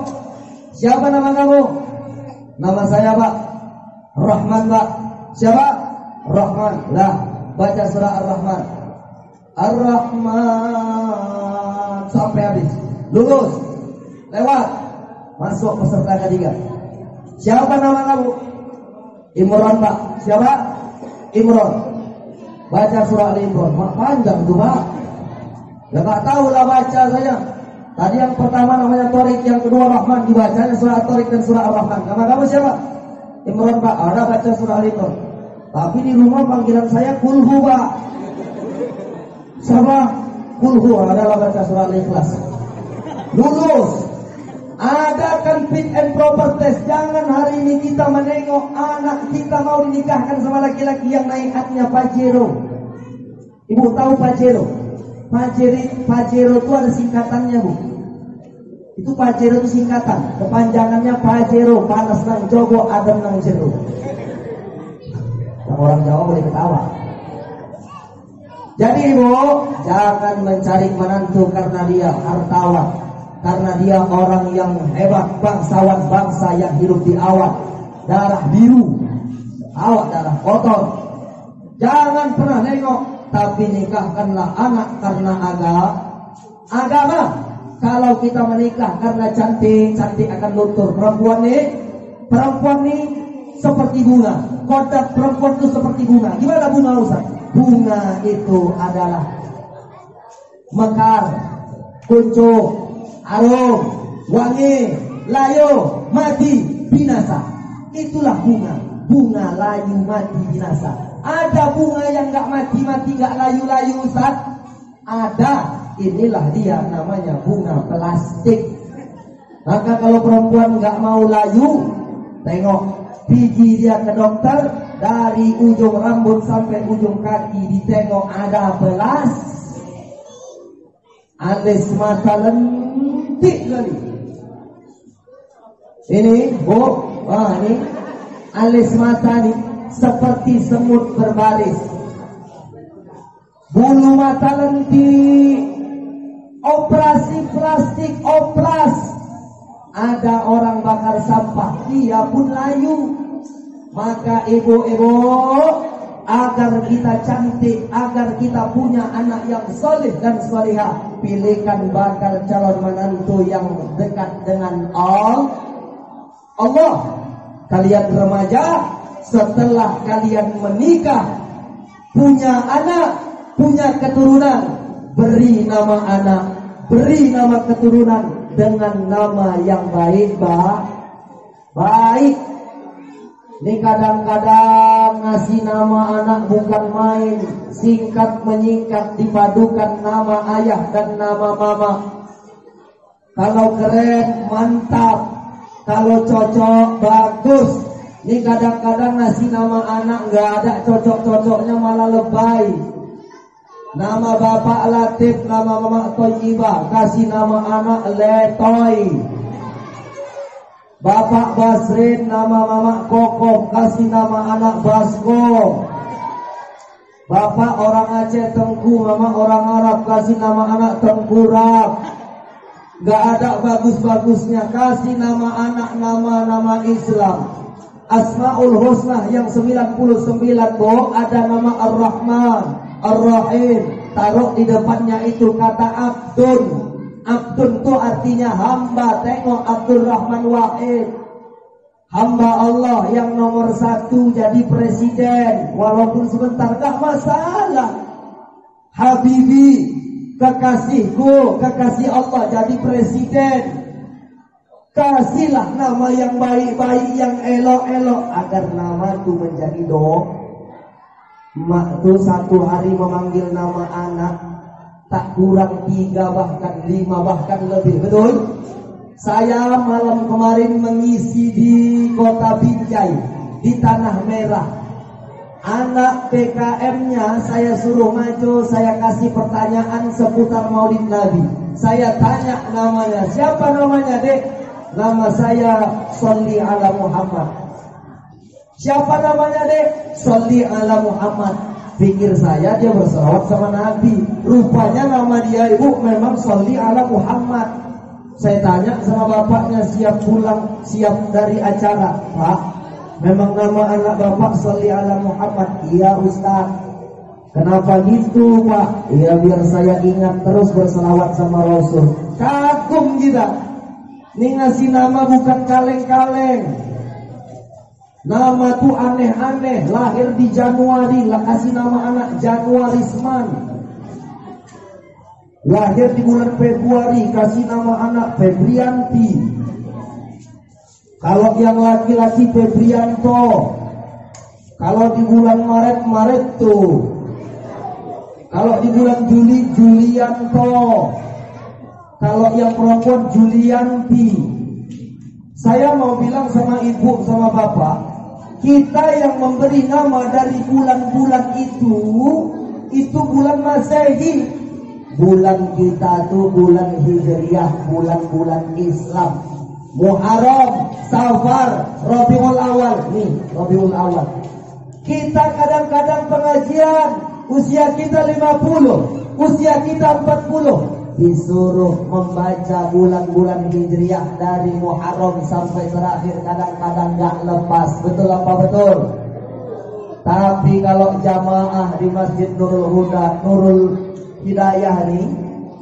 Siapa nama kamu? Nama saya Pak Rahman Pak. Siapa? Rahman. Lah, baca surah Ar-Rahman. Ar-Rahman sampai habis. Lulus. Lewat. Masuk peserta ketiga. Siapa nama kamu? Imran Pak. Siapa? Imran. Baca surah Al-Imran. Mak panjang tuh Pak. Ya gak tahu lah baca saja. Tadi yang pertama namanya Tariq, yang kedua Rahman, dibacanya surah Tariq dan surah Ar-Rahman. Nama kamu siapa? Imran Pak. Ada baca surah Al-Imran. Tapi di rumah panggilan saya Kulhu Pak. Sama Kulhu adalah baca surah Al-Ikhlas. Lulus. Adakan fit and proper test. Jangan hari ini kita menengok anak kita mau dinikahkan sama laki-laki yang naik hatnya Pajero. Ibu tahu Pajero? Pajero itu ada singkatannya Bu. Itu Pajero itu singkatan. Kepanjangannya Pajero, panas nang jogo, adem nang jero. Yang orang Jawa boleh ketawa. Jadi Ibu, jangan mencari menantu karena dia hartawan, karena dia orang yang hebat, bangsawan bangsa yang hidup di awan, darah biru, awak darah kotor. Jangan pernah nengok, tapi nikahkanlah anak karena agama. Kalau kita menikah karena cantik, cantik akan luntur. Perempuan nih seperti bunga. Kodrat perempuan itu seperti bunga. Gimana bunga Ustaz? Bunga itu adalah mekar, kuncup, harum, wangi, layu, mati, binasa. Itulah bunga. Bunga layu, mati, binasa. Ada bunga yang gak mati-mati, gak layu-layu Ustaz? Ada. Inilah dia namanya bunga plastik. Maka kalau perempuan gak mau layu, tengok pergi dia ke dokter, dari ujung rambut sampai ujung kaki ditengok ada belas, alis mata lentik kali. Ini Bu, ini alis mata nih seperti semut berbaris, bulu mata lentik, operasi plastik, oplas. Ada orang bakar sampah, dia pun layu. Maka ibu-ibu, agar kita cantik, agar kita punya anak yang soleh dan solehah, pilihkan bakal calon menantu yang dekat dengan Allah. Kalian remaja, setelah kalian menikah, punya anak, punya keturunan, beri nama anak, beri nama keturunan dengan nama yang baik, baik. Ini kadang-kadang ngasih nama anak bukan main, singkat menyingkat dipadukan nama ayah dan nama mama. Kalau keren mantap, kalau cocok bagus. Ini kadang-kadang ngasih nama anak nggak ada cocok-cocoknya, malah lebay. Nama bapak Latif, nama mama Toyibah, kasih nama anak Letoy. Bapak Basrin, nama mama Kokom, kasih nama anak Basko. Bapak orang Aceh Tengku, mama orang Arab, kasih nama anak Tengkurap. Gak ada bagus-bagusnya, kasih nama anak nama Islam. Asmaul Husna yang 99 Bu, ada nama Ar-Rahman, Ar-Rahim. Taruh di depannya itu kata Abdun. Abdun itu artinya hamba. Tengok Abdul Rahman Wahid, hamba Allah yang nomor 1 jadi presiden. Walaupun sebentar gak masalah. Habibi, kekasihku, kekasih Allah jadi presiden. Kasihlah nama yang baik-baik, yang elok-elok, agar nama itu menjadi doa. Mak tuh satu hari memanggil nama anak tak kurang 3 bahkan 5 bahkan lebih. Betul? Saya malam kemarin mengisi di Kota Binjai, di Tanah Merah. Anak PKM-nya saya suruh maju, saya kasih pertanyaan seputar Maulid Nabi. Saya tanya namanya, siapa namanya Dek? Nama saya Sholli ala Muhammad. Siapa namanya Dek? Sholli ala Muhammad. Pikir saya dia berselawat sama Nabi. Rupanya nama dia ibu memang sholli ala Muhammad. Saya tanya sama bapaknya, siap pulang, siap dari acara. Pak, memang nama anak bapak sholli ala Muhammad. Iya Ustaz. Kenapa gitu Pak? Iya biar saya ingat terus berselawat sama Rasul. Kagum kita. Ini ngasih nama bukan kaleng-kaleng. Nama tuh aneh-aneh. Lahir di Januari, lah kasih nama anak Januarisman. Lahir di bulan Februari, kasih nama anak Febrianti. Kalau yang laki-laki Febrianto. Kalau di bulan Maret tuh. Kalau di bulan Juli Julianto. Kalau yang perempuan Julianti. Saya mau bilang sama ibu sama bapak, kita yang memberi nama dari bulan-bulan itu bulan Masehi. Bulan kita tuh bulan Hijriah, bulan-bulan Islam. Muharram, Safar, Rabiul Awal. Nih, Rabiul Awal. Kita kadang-kadang pengajian, usia kita 50, usia kita 40. Disuruh membaca bulan-bulan Hijriah dari Muharram sampai terakhir, kadang-kadang gak lepas. Betul apa betul? Tapi kalau jamaah di Masjid Nurul Huda, Nurul Hidayah nih,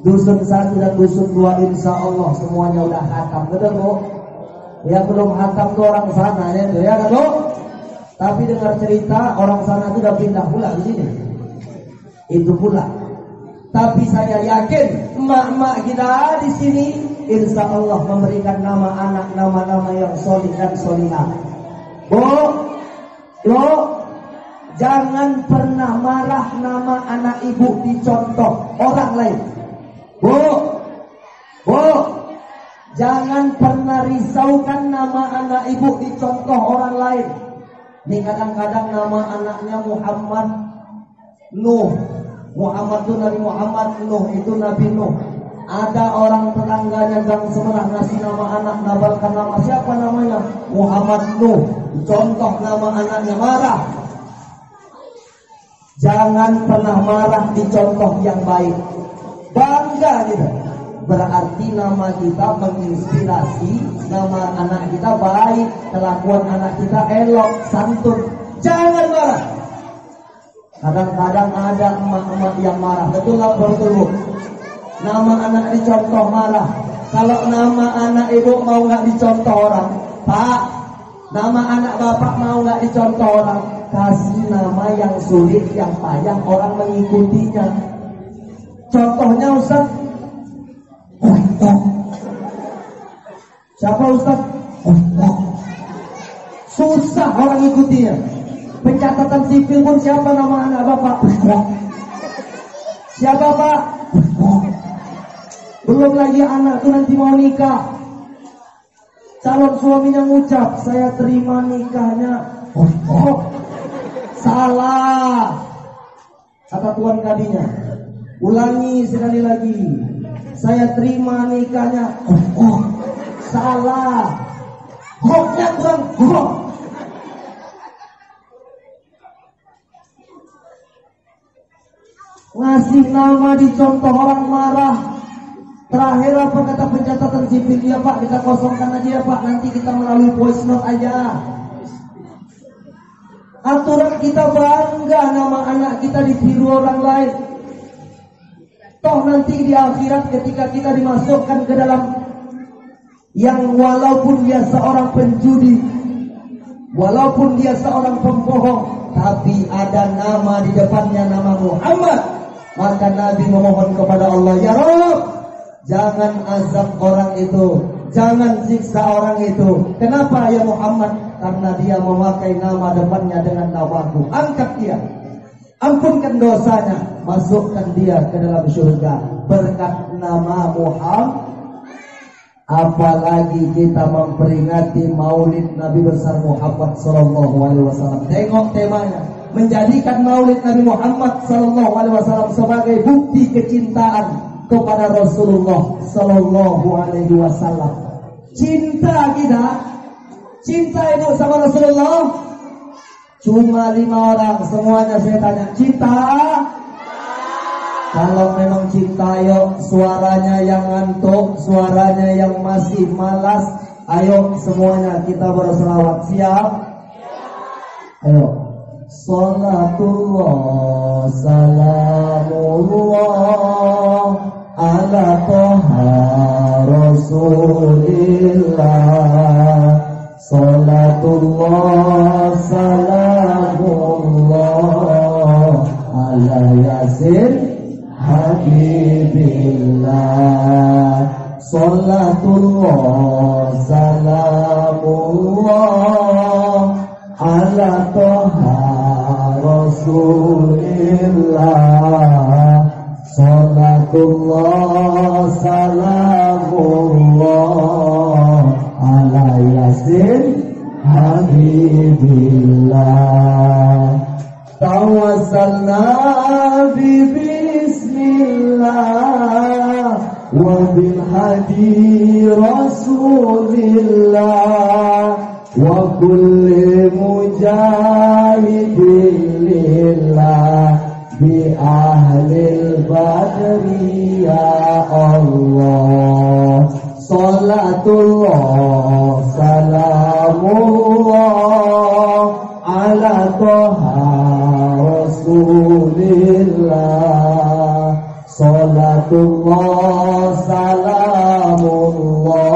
dusun 1 dan dusun 2 insya Allah semuanya udah khatam. Betul Bu? Yang belum khatam tuh orang sana ya kan Bu? Tapi dengar cerita orang sana tuh udah pindah pula di sini. Itu pula. Tapi saya yakin emak-emak kita di sini insya Allah memberikan nama anak nama-nama yang solih dan solihah. Bu, jangan pernah marah nama anak ibu dicontoh orang lain. Bu, jangan pernah risaukan nama anak ibu dicontoh orang lain. Ini kadang-kadang nama anaknya Muhammad Nuh. Muhammad itu Nabi Muhammad, Nuh itu Nabi Nuh. Ada orang tetangganya Gang Semerah ngasih nama anak, nabalkan nama siapa namanya? Muhammad Nuh. Contoh nama anaknya, marah. Jangan pernah marah di contoh yang baik. Bangga kita. Berarti nama kita menginspirasi, nama anak kita baik, kelakuan anak kita elok, santun. Jangan marah. Kadang-kadang ada emak-emak yang marah. Betul lah, betul Bu. Nama anak dicontoh marah. Kalau nama anak ibu mau nggak dicontoh orang, Pak, nama anak bapak mau nggak dicontoh orang, kasih nama yang sulit, yang payah orang mengikutinya. Contohnya Ustaz, siapa Ustaz? Susah orang ikutinya. Pencatatan sipil pun siapa nama anak bapak? Siapa Pak? Belum lagi anak itu nanti mau nikah, calon suaminya ngucap, saya terima nikahnya. Salah. Kata tuan kadinya, ulangi sekali lagi, saya terima nikahnya. Salah. Hoknya kurang hok. Ngasih nama dicontoh orang marah. Terakhir apa kata pencatatan sipil? Ya Pak, kita kosongkan aja ya Pak, nanti kita melalui voice note aja. Aturan kita bangga nama anak kita ditiru orang lain. Toh nanti di akhirat ketika kita dimasukkan ke dalam yang walaupun dia seorang penjudi, walaupun dia seorang pembohong, tapi ada nama di depannya, nama Muhammad, maka Nabi memohon kepada Allah, ya Rabb, jangan azab orang itu, jangan siksa orang itu. Kenapa ya Muhammad? Karena dia memakai nama depannya dengan namaku. Angkat dia, ampunkan dosanya, masukkan dia ke dalam surga berkat nama Muhammad. Apalagi kita memperingati Maulid Nabi besar Muhammad sallallahu alaihi wasallam. Tengok temanya, menjadikan Maulid Nabi Muhammad sallallahu alaihi wasallam sebagai bukti kecintaan kepada Rasulullah sallallahu alaihi wasallam. Cinta kita, cinta ibu sama Rasulullah. Cuma 5 orang, semuanya saya tanya, cinta? Kalau memang cinta, yuk suaranya yang ngantuk, suaranya yang masih malas, ayo semuanya kita berselawat. Siap? Ayo. Salatullah salamullah ala toha rasulillah. Salatullah salamullah ala yasin habibillah. Salatullah salamullah ala toha rasulillah. Salatullah salamullah ala yasin habibillah. Tawassalna bi bismillah wa bil hadi rasulillah wa kulli mujahidin lillah bi ahlil badri ya Allah. Salatullah salamullah ala toha rasulillah. Salatullah salamullah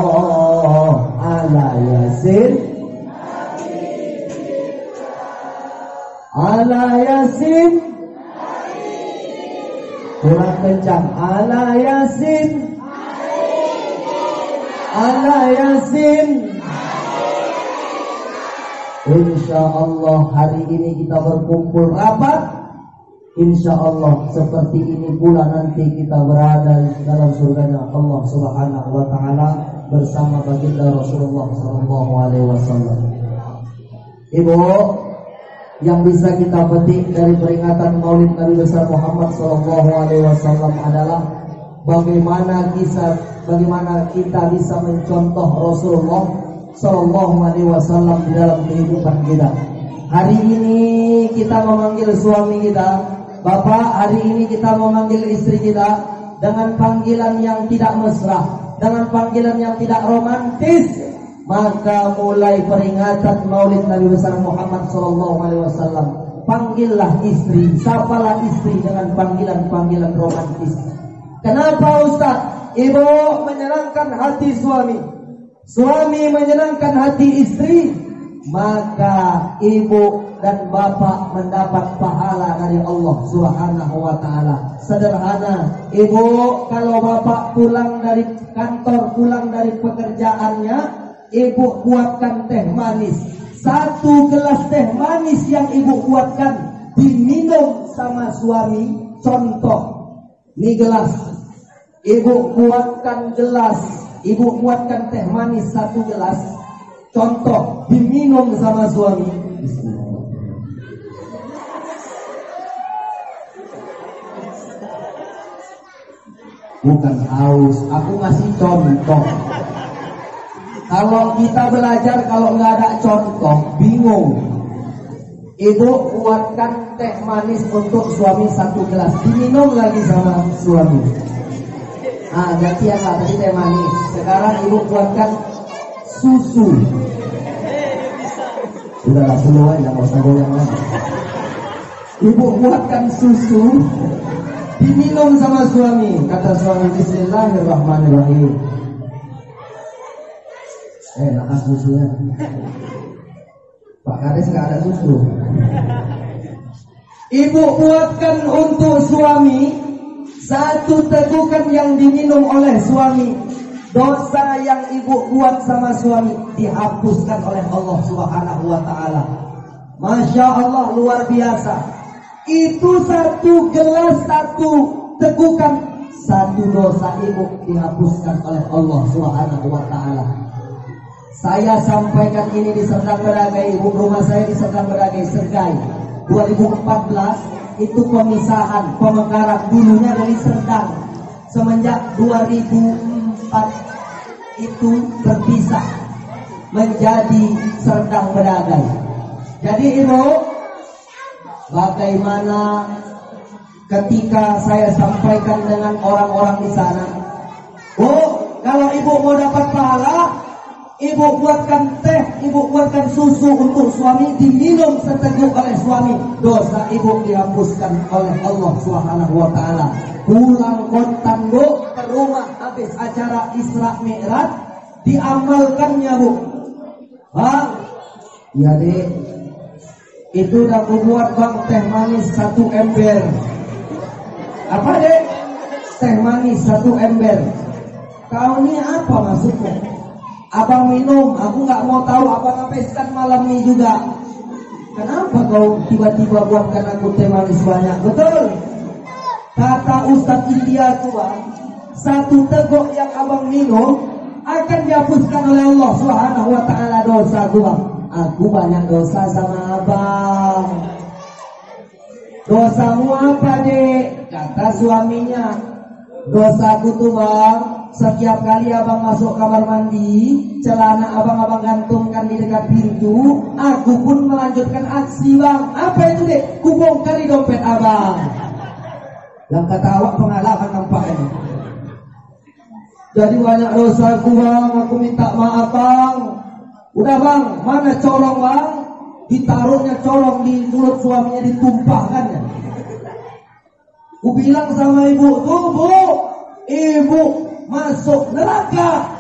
ala yasin ala yasin. Kurang kencang. Ala yasin ala yasin. Insya Allah hari ini kita berkumpul rapat. Insya Allah seperti ini pula nanti kita berada dalam surganya Allah Subhanahu wa Ta'ala bersama baginda Rasulullah Sallallahu Alaihi Wasallam. Ibu, yang bisa kita petik dari peringatan Maulid Nabi besar Muhammad Sallallahu Alaihi Wasallam adalah bagaimana kita bisa mencontoh Rasulullah Sallallahu Alaihi Wasallam di dalam kehidupan kita. Hari ini kita memanggil suami kita, Bapak, hari ini kita memanggil istri kita dengan panggilan yang tidak mesra, dengan panggilan yang tidak romantis. Maka mulai peringatan Maulid Nabi besar Muhammad Sallallahu Alaihi Wasallam, panggillah istri, sapalah istri dengan panggilan-panggilan romantis. Kenapa Ustaz? Ibu menyenangkan hati suami, suami menyenangkan hati istri, maka ibu dan bapak mendapat pahala dari Allah Subhanahu wa Ta'ala. Sederhana, ibu, kalau bapak pulang dari kantor, pulang dari pekerjaannya, ibu buatkan teh manis. 1 gelas teh manis yang ibu buatkan diminum sama suami. Contoh, ini gelas, ibu buatkan gelas, ibu buatkan teh manis 1 gelas. Contoh, diminum sama suami. Bukan haus, aku ngasih contoh. Kalau kita belajar, kalau nggak ada contoh, bingung. Ibu buatkan teh manis untuk suami 1 gelas, diminum lagi sama suami. Gantian lah, tadi teh manis, sekarang ibu buatkan susu. Udahlah, semua aja, nggak usah goyang lagi. Ibu buatkan susu, diminum sama suami. Kata suami, Bismillahirrahmanirrahim. Enak susunya. Pak Kades nggak ada susu. Ibu buatkan untuk suami 1 tegukan yang diminum oleh suami. Dosa yang ibu buat sama suami dihapuskan oleh Allah Subhanahu wa Ta'ala. Masya Allah, luar biasa. Itu 1 gelas, 1 tegukan, 1 dosa ibu dihapuskan oleh Allah Subhanahu wa Ta'ala. Saya sampaikan ini di Serdang Bedagai, ibu rumah saya di Serdang Bedagai, Sergai. 2014 itu pemisahan, pemekaran dulunya dari Serdang. Semenjak 2004 itu berpisah menjadi Serdang Bedagai. Jadi ibu, Bagaimana ketika saya sampaikan dengan orang-orang di sana, oh, kalau ibu mau dapat pahala, ibu buatkan teh, ibu buatkan susu untuk suami, diminum seteguk oleh suami, dosa ibu dihapuskan oleh Allah Subhanahu wa taala. Pulang kontan bu, ke rumah habis acara Isra Mi'raj, diamalkannya bu. Ya dek, itu udah aku buat bang teh manis 1 ember. Apa dek? Teh manis 1 ember. Kau ini apa maksudnya? Abang minum, aku nggak mau tahu abang habiskan malam ini juga. Kenapa kau tiba-tiba buatkan aku teh manis banyak? Betul. Kata Ustadz India tua, 1 teguk yang abang minum akan dihapuskan oleh Allah Subhanahu wa taala dosa gua. Aku banyak dosa sama abang. Dosamu apa dek? Kata suaminya, dosaku tuh bang, setiap kali abang masuk kamar mandi, celana abang gantungkan di dekat pintu, aku pun melanjutkan aksi bang. Apa itu dek? Ku bongkar di dompet abang. Yang kata awak pengalaman nampaknya. Jadi banyak dosaku bang, aku minta maaf bang. Udah bang, mana corong bang? Ditaruhnya corong di mulut suaminya, ditumpahkannya. Ku bilang sama ibu, tuh bu, ibu masuk neraka,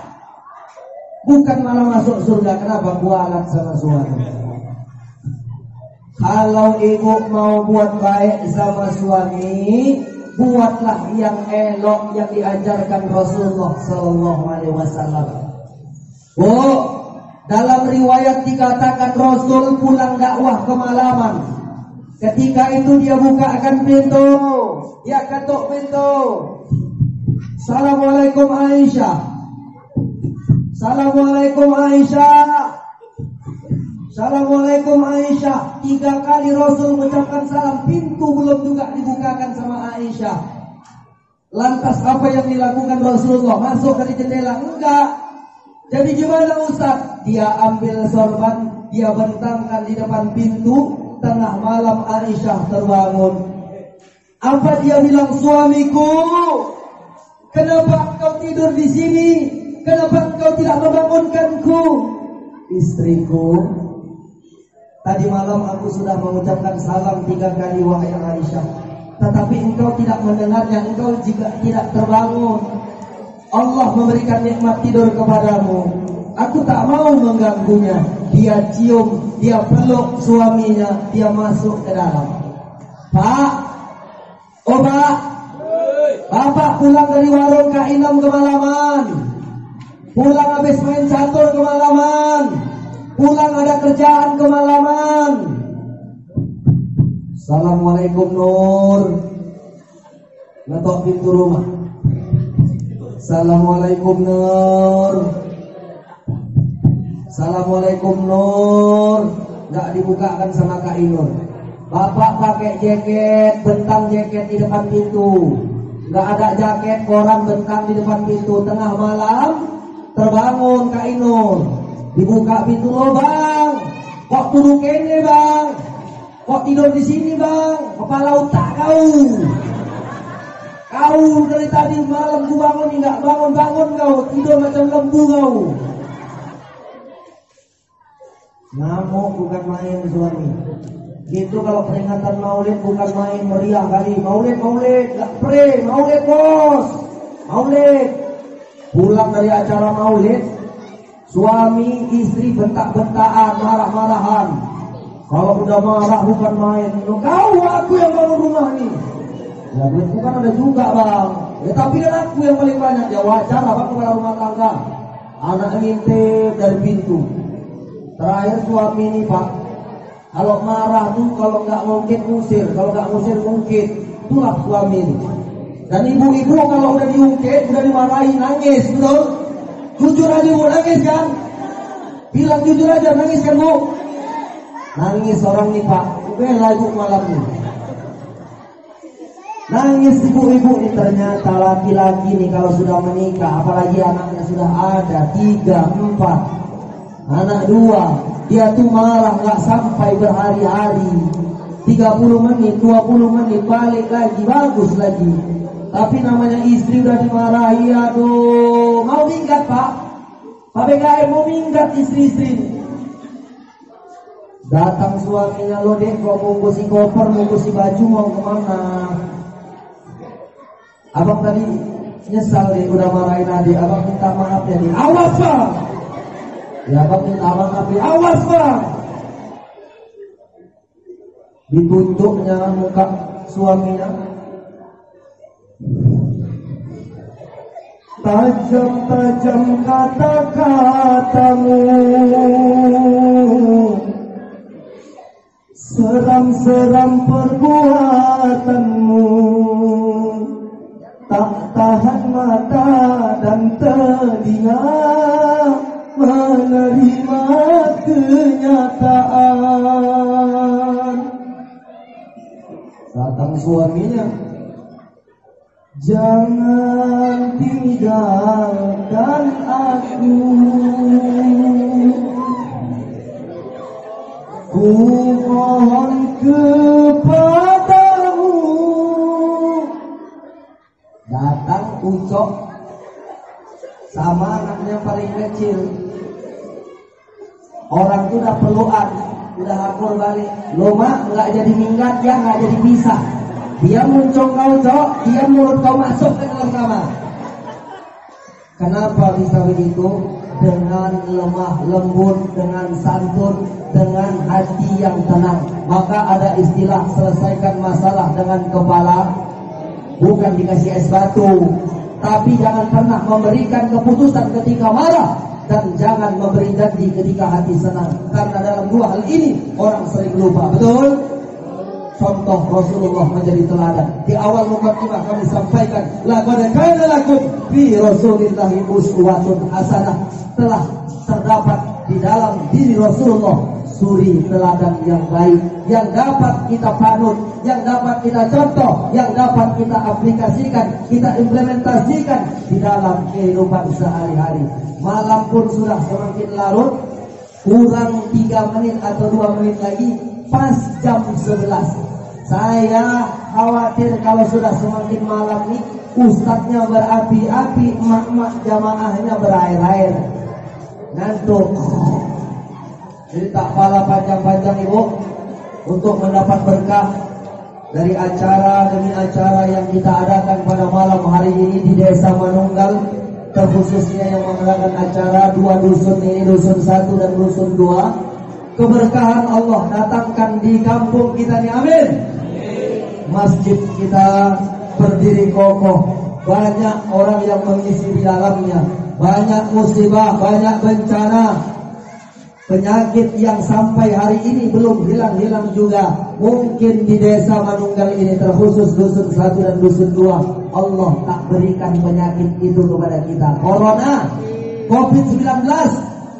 bukan malah masuk surga. Kenapa kualat sama suami? Kalau ibu mau buat baik sama suami, buatlah yang elok yang diajarkan Rasulullah Sallallahu Alaihi Wasallam. Bu, dalam riwayat dikatakan Rasul pulang dakwah kemalaman. Ketika itu dia bukakan pintu, dia ketuk pintu. Assalamualaikum Aisyah. Assalamualaikum Aisyah. Assalamualaikum Aisyah. 3 kali Rasul mengucapkan salam, pintu belum juga dibukakan sama Aisyah. Lantas apa yang dilakukan Rasulullah? Masuk dari jendela? Enggak. Jadi gimana Ustaz? Dia ambil sorban, dia bentangkan di depan pintu. Tengah malam Aisyah terbangun. Apa dia bilang? Suamiku, kenapa engkau tidur di sini? Kenapa engkau tidak membangunkanku? Istriku, tadi malam aku sudah mengucapkan salam 3 kali wahai Aisyah, tetapi engkau tidak mendengarnya, engkau juga tidak terbangun. Allah memberikan nikmat tidur kepadamu, aku tak mau mengganggunya. Dia cium, dia peluk suaminya, dia masuk ke dalam. Pak, oh pak, bapak pulang dari warung Kak Inem kemalaman, pulang habis main catur kemalaman, pulang ada kerjaan kemalaman. Assalamualaikum Nur. Ngetok pintu rumah. Assalamualaikum Nur. Assalamualaikum Nur. Nggak dibukakan sama Kak Inur. Bapak pakai jaket, bentang jaket di depan pintu. Nggak ada jaket, koran bentang di depan pintu. Tengah malam terbangun Kak Inur. Dibuka pintu, lo bang, kok turun kene bang, kok tidur di sini bang, kepala otak kau. Kau dari tadi malam ku bangun, nggak bangun kau, tidur macam lembu kau. Ngamuk bukan main suami. Gitu kalau peringatan Maulid bukan main, meriah kali. Maulid, gak pre, Maulid bos, Maulid. Pulang dari acara Maulid, suami istri bentak-bentakan, marah-marahan. Kalau udah marah bukan main. Kau aku yang bangun rumah nih. Ya duitku kan ada juga bang. Ya tapi kan aku yang paling banyak. Ya wajar abang kepala rumah tangga. Anak ngintip dari pintu. Terakhir suami ini pak, kalau marah tuh kalau nggak mungkin musir, kalau nggak musir mungkin. Itulah suami ini. Dan ibu-ibu kalau udah diungkit, udah dimarahi nangis, betul? Jujur aja bu, nangis kan? Bilang jujur aja, nangis kan bu? Nangis orang nih pak, bela ibu malam ini. Nangis ibu-ibu ini. Ternyata laki-laki nih kalau sudah menikah, apalagi anaknya sudah ada 3, 4, anak 2, dia tuh marah nggak sampai berhari-hari. 30 menit, 20 menit, balik lagi, bagus lagi. Tapi namanya istri udah dimarahi, aduh, mau minggat Pak. Pak BKM mau minggat istri-istri. Datang suaminya, lo dek kok bungkusi koper, bungkusi baju, mau kemana? Abang tadi nyesal deh udah marahin adik, abang minta maaf ya nih. Awas Bang! Ya abang minta maaf ya, awas Bang! Ditunjuknya muka suaminya. Tajam-tajam kata-katamu, seram-seram perbuatanmu, tak tahan mata dan telinga menerima kenyataan. Datang suaminya, jangan tinggalkan aku, ku mohon kepadamu. Datang Ucok sama anaknya paling kecil. Orang itu udah peluan, udah akur balik. Lo mak nggak jadi minggat ya, nggak jadi pisah. Dia muncul kau Cok, dia mulut kau masuk ke dalam kamar. Kenapa bisa begitu? Dengan lemah lembut, dengan santun, dengan hati yang tenang. Maka ada istilah selesaikan masalah dengan kepala, bukan dikasih es batu. Tapi jangan pernah memberikan keputusan ketika marah, dan jangan memberi janji ketika hati senang. Karena dalam dua hal ini orang sering lupa. Betul? Contoh Rasulullah menjadi teladan. Di awal mukadimah kami sampaikan, laqad kana lakum fi Rasulillahi uswatun hasanah. Telah terdapat di dalam diri Rasulullah suri teladan yang baik, yang dapat kita panut, yang dapat kita contoh, yang dapat kita aplikasikan, kita implementasikan di dalam kehidupan sehari-hari. Malam pun sudah semakin larut, kurang 3 menit atau 2 menit lagi pas jam 11. Saya khawatir kalau sudah semakin malam nih, ustadznya berapi-api, emak-emak jamaahnya berair-air, ngantuk. Jadi tak pala panjang-panjang Ibu untuk mendapat berkah dari acara demi acara yang kita adakan pada malam hari ini di Desa Manunggal, terkhususnya yang mengadakan acara 2 dusun ini, dusun 1 dan dusun 2. Keberkahan Allah datangkan di kampung kita ini, amin. Masjid kita berdiri kokoh, banyak orang yang mengisi di dalamnya, banyak musibah, banyak bencana, penyakit yang sampai hari ini belum hilang-hilang juga. Mungkin di Desa Manunggal ini, terkhusus dusun 1 dan dusun 2, Allah tak berikan penyakit itu kepada kita. Corona, COVID-19,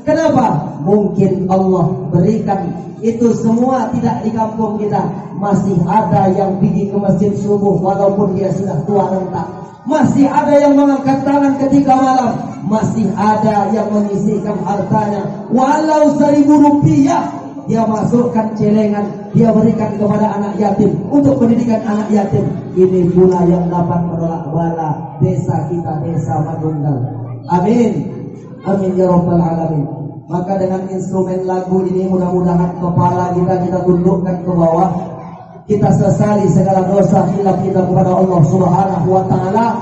kenapa? Mungkin Allah berikan itu semua tidak di kampung kita. Masih ada yang pergi ke masjid subuh walaupun dia sudah tua renta. Masih ada yang mengangkat tangan ketika malam. Masih ada yang menyisihkan hartanya, walau 1.000 rupiah dia masukkan celengan, dia berikan kepada anak yatim untuk pendidikan anak yatim. Ini pula yang dapat menolak bala desa kita, Desa Manunggal. Amin, amin ya rabbal alamin. Maka dengan instrumen lagu ini mudah-mudahan kepala kita tundukkan ke bawah. Kita sesali segala dosa hilaf kita kepada Allah Subhanahu wa ta'ala.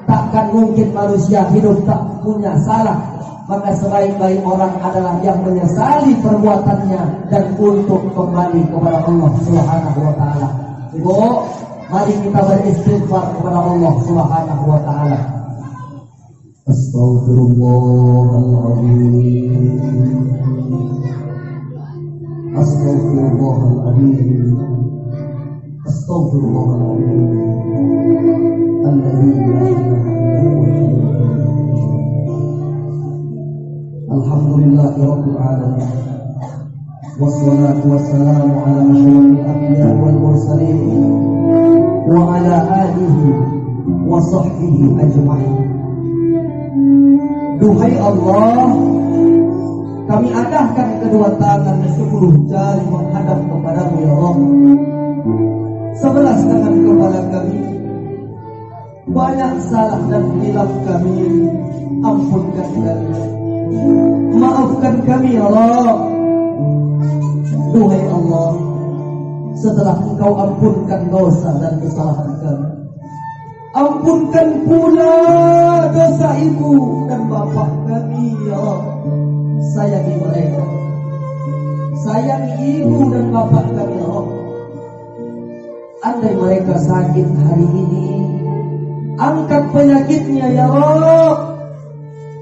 Takkan mungkin manusia hidup tak punya salah. Maka sebaik-baik orang adalah yang menyesali perbuatannya dan untuk kembali kepada Allah Subhanahu wa ta'ala. Ibu, mari kita beristighfar kepada Allah Subhanahu wa ta'ala. Astaghfirullahaladzim, Astaghfirullahaladzim, Astaghfirullahaladzim, Alladzi la ilaha illallah. Alhamdulillahi rabbil alamin, wassalatu wassalamu ala asyrafil anbiya wal mursalin wa ala alihi wa sahbihi ajma'in. Duhai Allah, kami adahkan kedua tangan dan 10 jari menghadap kepadamu ya Allah. Sebelah tangan kepala kami, banyak salah dan hilaf kami, ampunkan kami, maafkan kami ya Allah. Duhai Allah, setelah Engkau ampunkan dosa dan kesalahan kami, ampunkan pula dosa ibu dan bapak kami ya Allah. Sayangi mereka, sayangi ibu dan bapak kami ya Allah. Andai mereka sakit hari ini, angkat penyakitnya ya Allah.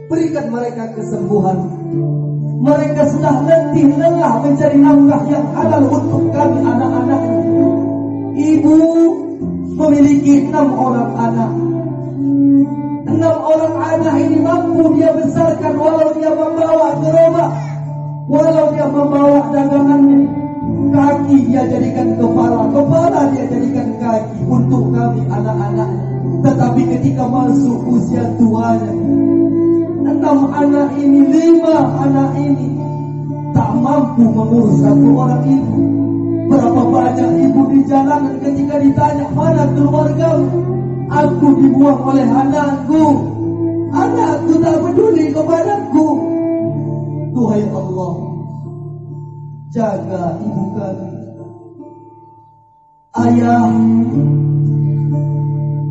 Berikan mereka kesembuhan. Mereka sudah letih lelah mencari nafkah yang halal untuk kami anak-anak. Ibu memiliki 6 orang anak. 6 orang anak ini mampu dia besarkan, walau dia membawa gerobak, walau dia membawa dagangannya. Kaki dia jadikan kepala, kepala dia jadikan kaki untuk kami anak-anak. Tetapi ketika masuk usia tuanya, 6 anak ini, 5 anak ini tak mampu mengurus 1 orang ibu. Berapa banyak ibu di jalanan ketika ditanya mana keluargamu, aku dibuang oleh anakku, anakku tak peduli kepadaku. Duhai Allah, jaga ibu kami.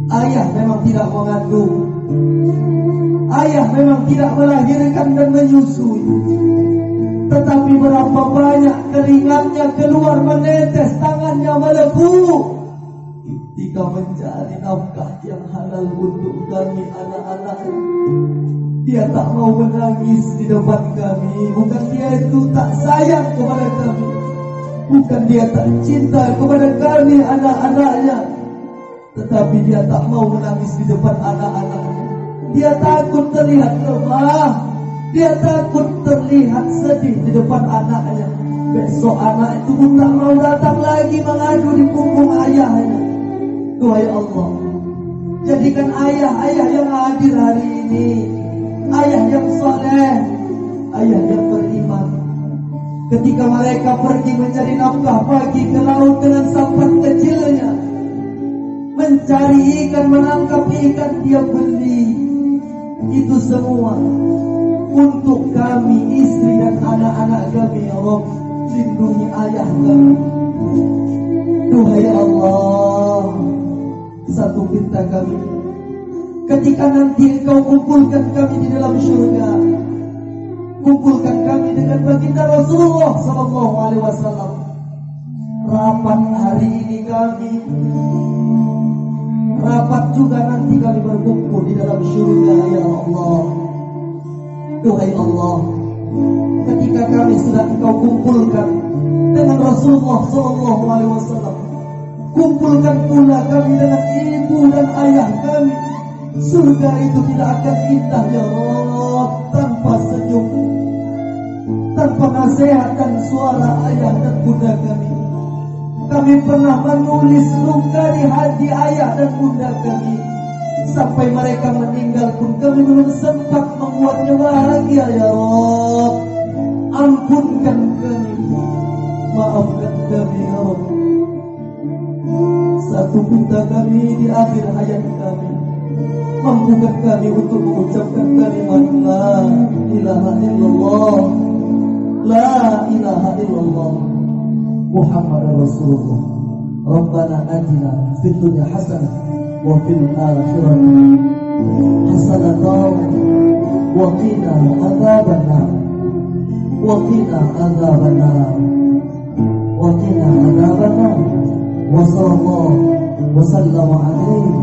Ayah memang tidak mengandung, ayah memang tidak melahirkan dan menyusui. Tetapi berapa banyak keringatnya keluar menetes, tangannya melepuh ketika mencari nafkah yang halal untuk kami anak-anak. Dia tak mau menangis di depan kami. Bukan dia itu tak sayang kepada kami, bukan dia tak cinta kepada kami anak-anaknya, tetapi dia tak mau menangis di depan anak-anaknya. Dia takut terlihat lemah, dia takut terlihat sedih di depan anaknya. Besok anak itu pun tak mau datang lagi mengadu di punggung ayahnya. Duhai Allah, jadikan ayah-ayah yang hadir hari ini ayah yang soleh, ayah yang beriman. Ketika mereka pergi mencari nafkah pagi ke laut dengan sampan kecilnya, mencari ikan, menangkap ikan, dia beli. Itu semua untuk kami, istri dan anak-anak kami ya Allah. Lindungi ayah kami. Duhai Allah, satu pinta kami, ketika nanti Engkau kumpulkan kami di dalam syurga, kumpulkan kami dengan baginda Rasulullah sallallahu alaihi wasallam. Rapat hari ini kami, rapat juga nanti kami berkumpul di dalam syurga ya Allah. Duhai Allah, ketika kami sudah Engkau kumpulkan dengan Rasulullah sallallahu alaihi wasallam, kumpulkan pula kami dengan ibu dan ayah kami. Surga itu tidak akan indah ya Allah tanpa senyum, tanpa nasihat dan suara ayah dan bunda kami. Kami pernah menulis luka di hati ayah dan bunda kami. Sampai mereka meninggal pun kami belum sempat membuatnya bahagia ya Allah. Ampunkan kami, maafkan kami ya Allah. Satu pinta kami di akhir hayat kami, mampukan kami untuk mengucapkan kalimat La ilaha illallah, La ilaha illallah, Muhammad Rasulullah. Rabbana atina fid dunya hasanah wa fil akhirati hasanah wa qina adzabannar, wa qina adzabannar, wa qina adzabannar. Wa sallallahu wa sallama alaihi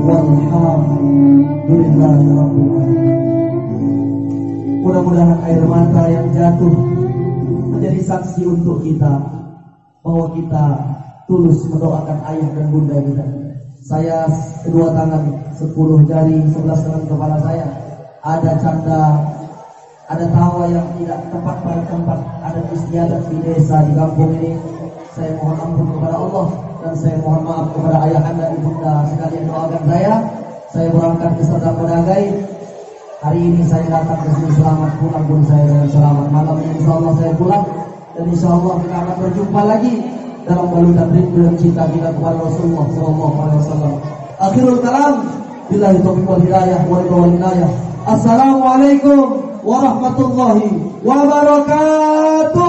walhamdulillahi rabbil alamin. Mudah-mudahan air mata yang jatuh menjadi saksi untuk kita bahwa kita tulus mendoakan ayah dan bunda kita. Saya kedua tangan, 10 jari, 11 tangan kepala saya ada canda, ada tawa yang tidak tepat pada tempat, ada istiadat di desa, di kampung ini. Saya mohon ampun kepada Allah dan saya mohon maaf kepada ayah anda, ibunda sekalian. Doakan saya berangkat ke Serdang Pedagai. Hari ini saya datang ke sini selamat, pulang pun saya dengan selamat. Malam ini insya Allah saya pulang dan insya Allah kita akan berjumpa lagi dalam balutan rindu dan cinta kita kepada Rasulullah SAW. Akhirul kalam, billahi taufiq wal hidayah wal hidayah. Assalamualaikum warahmatullahi wabarakatuh.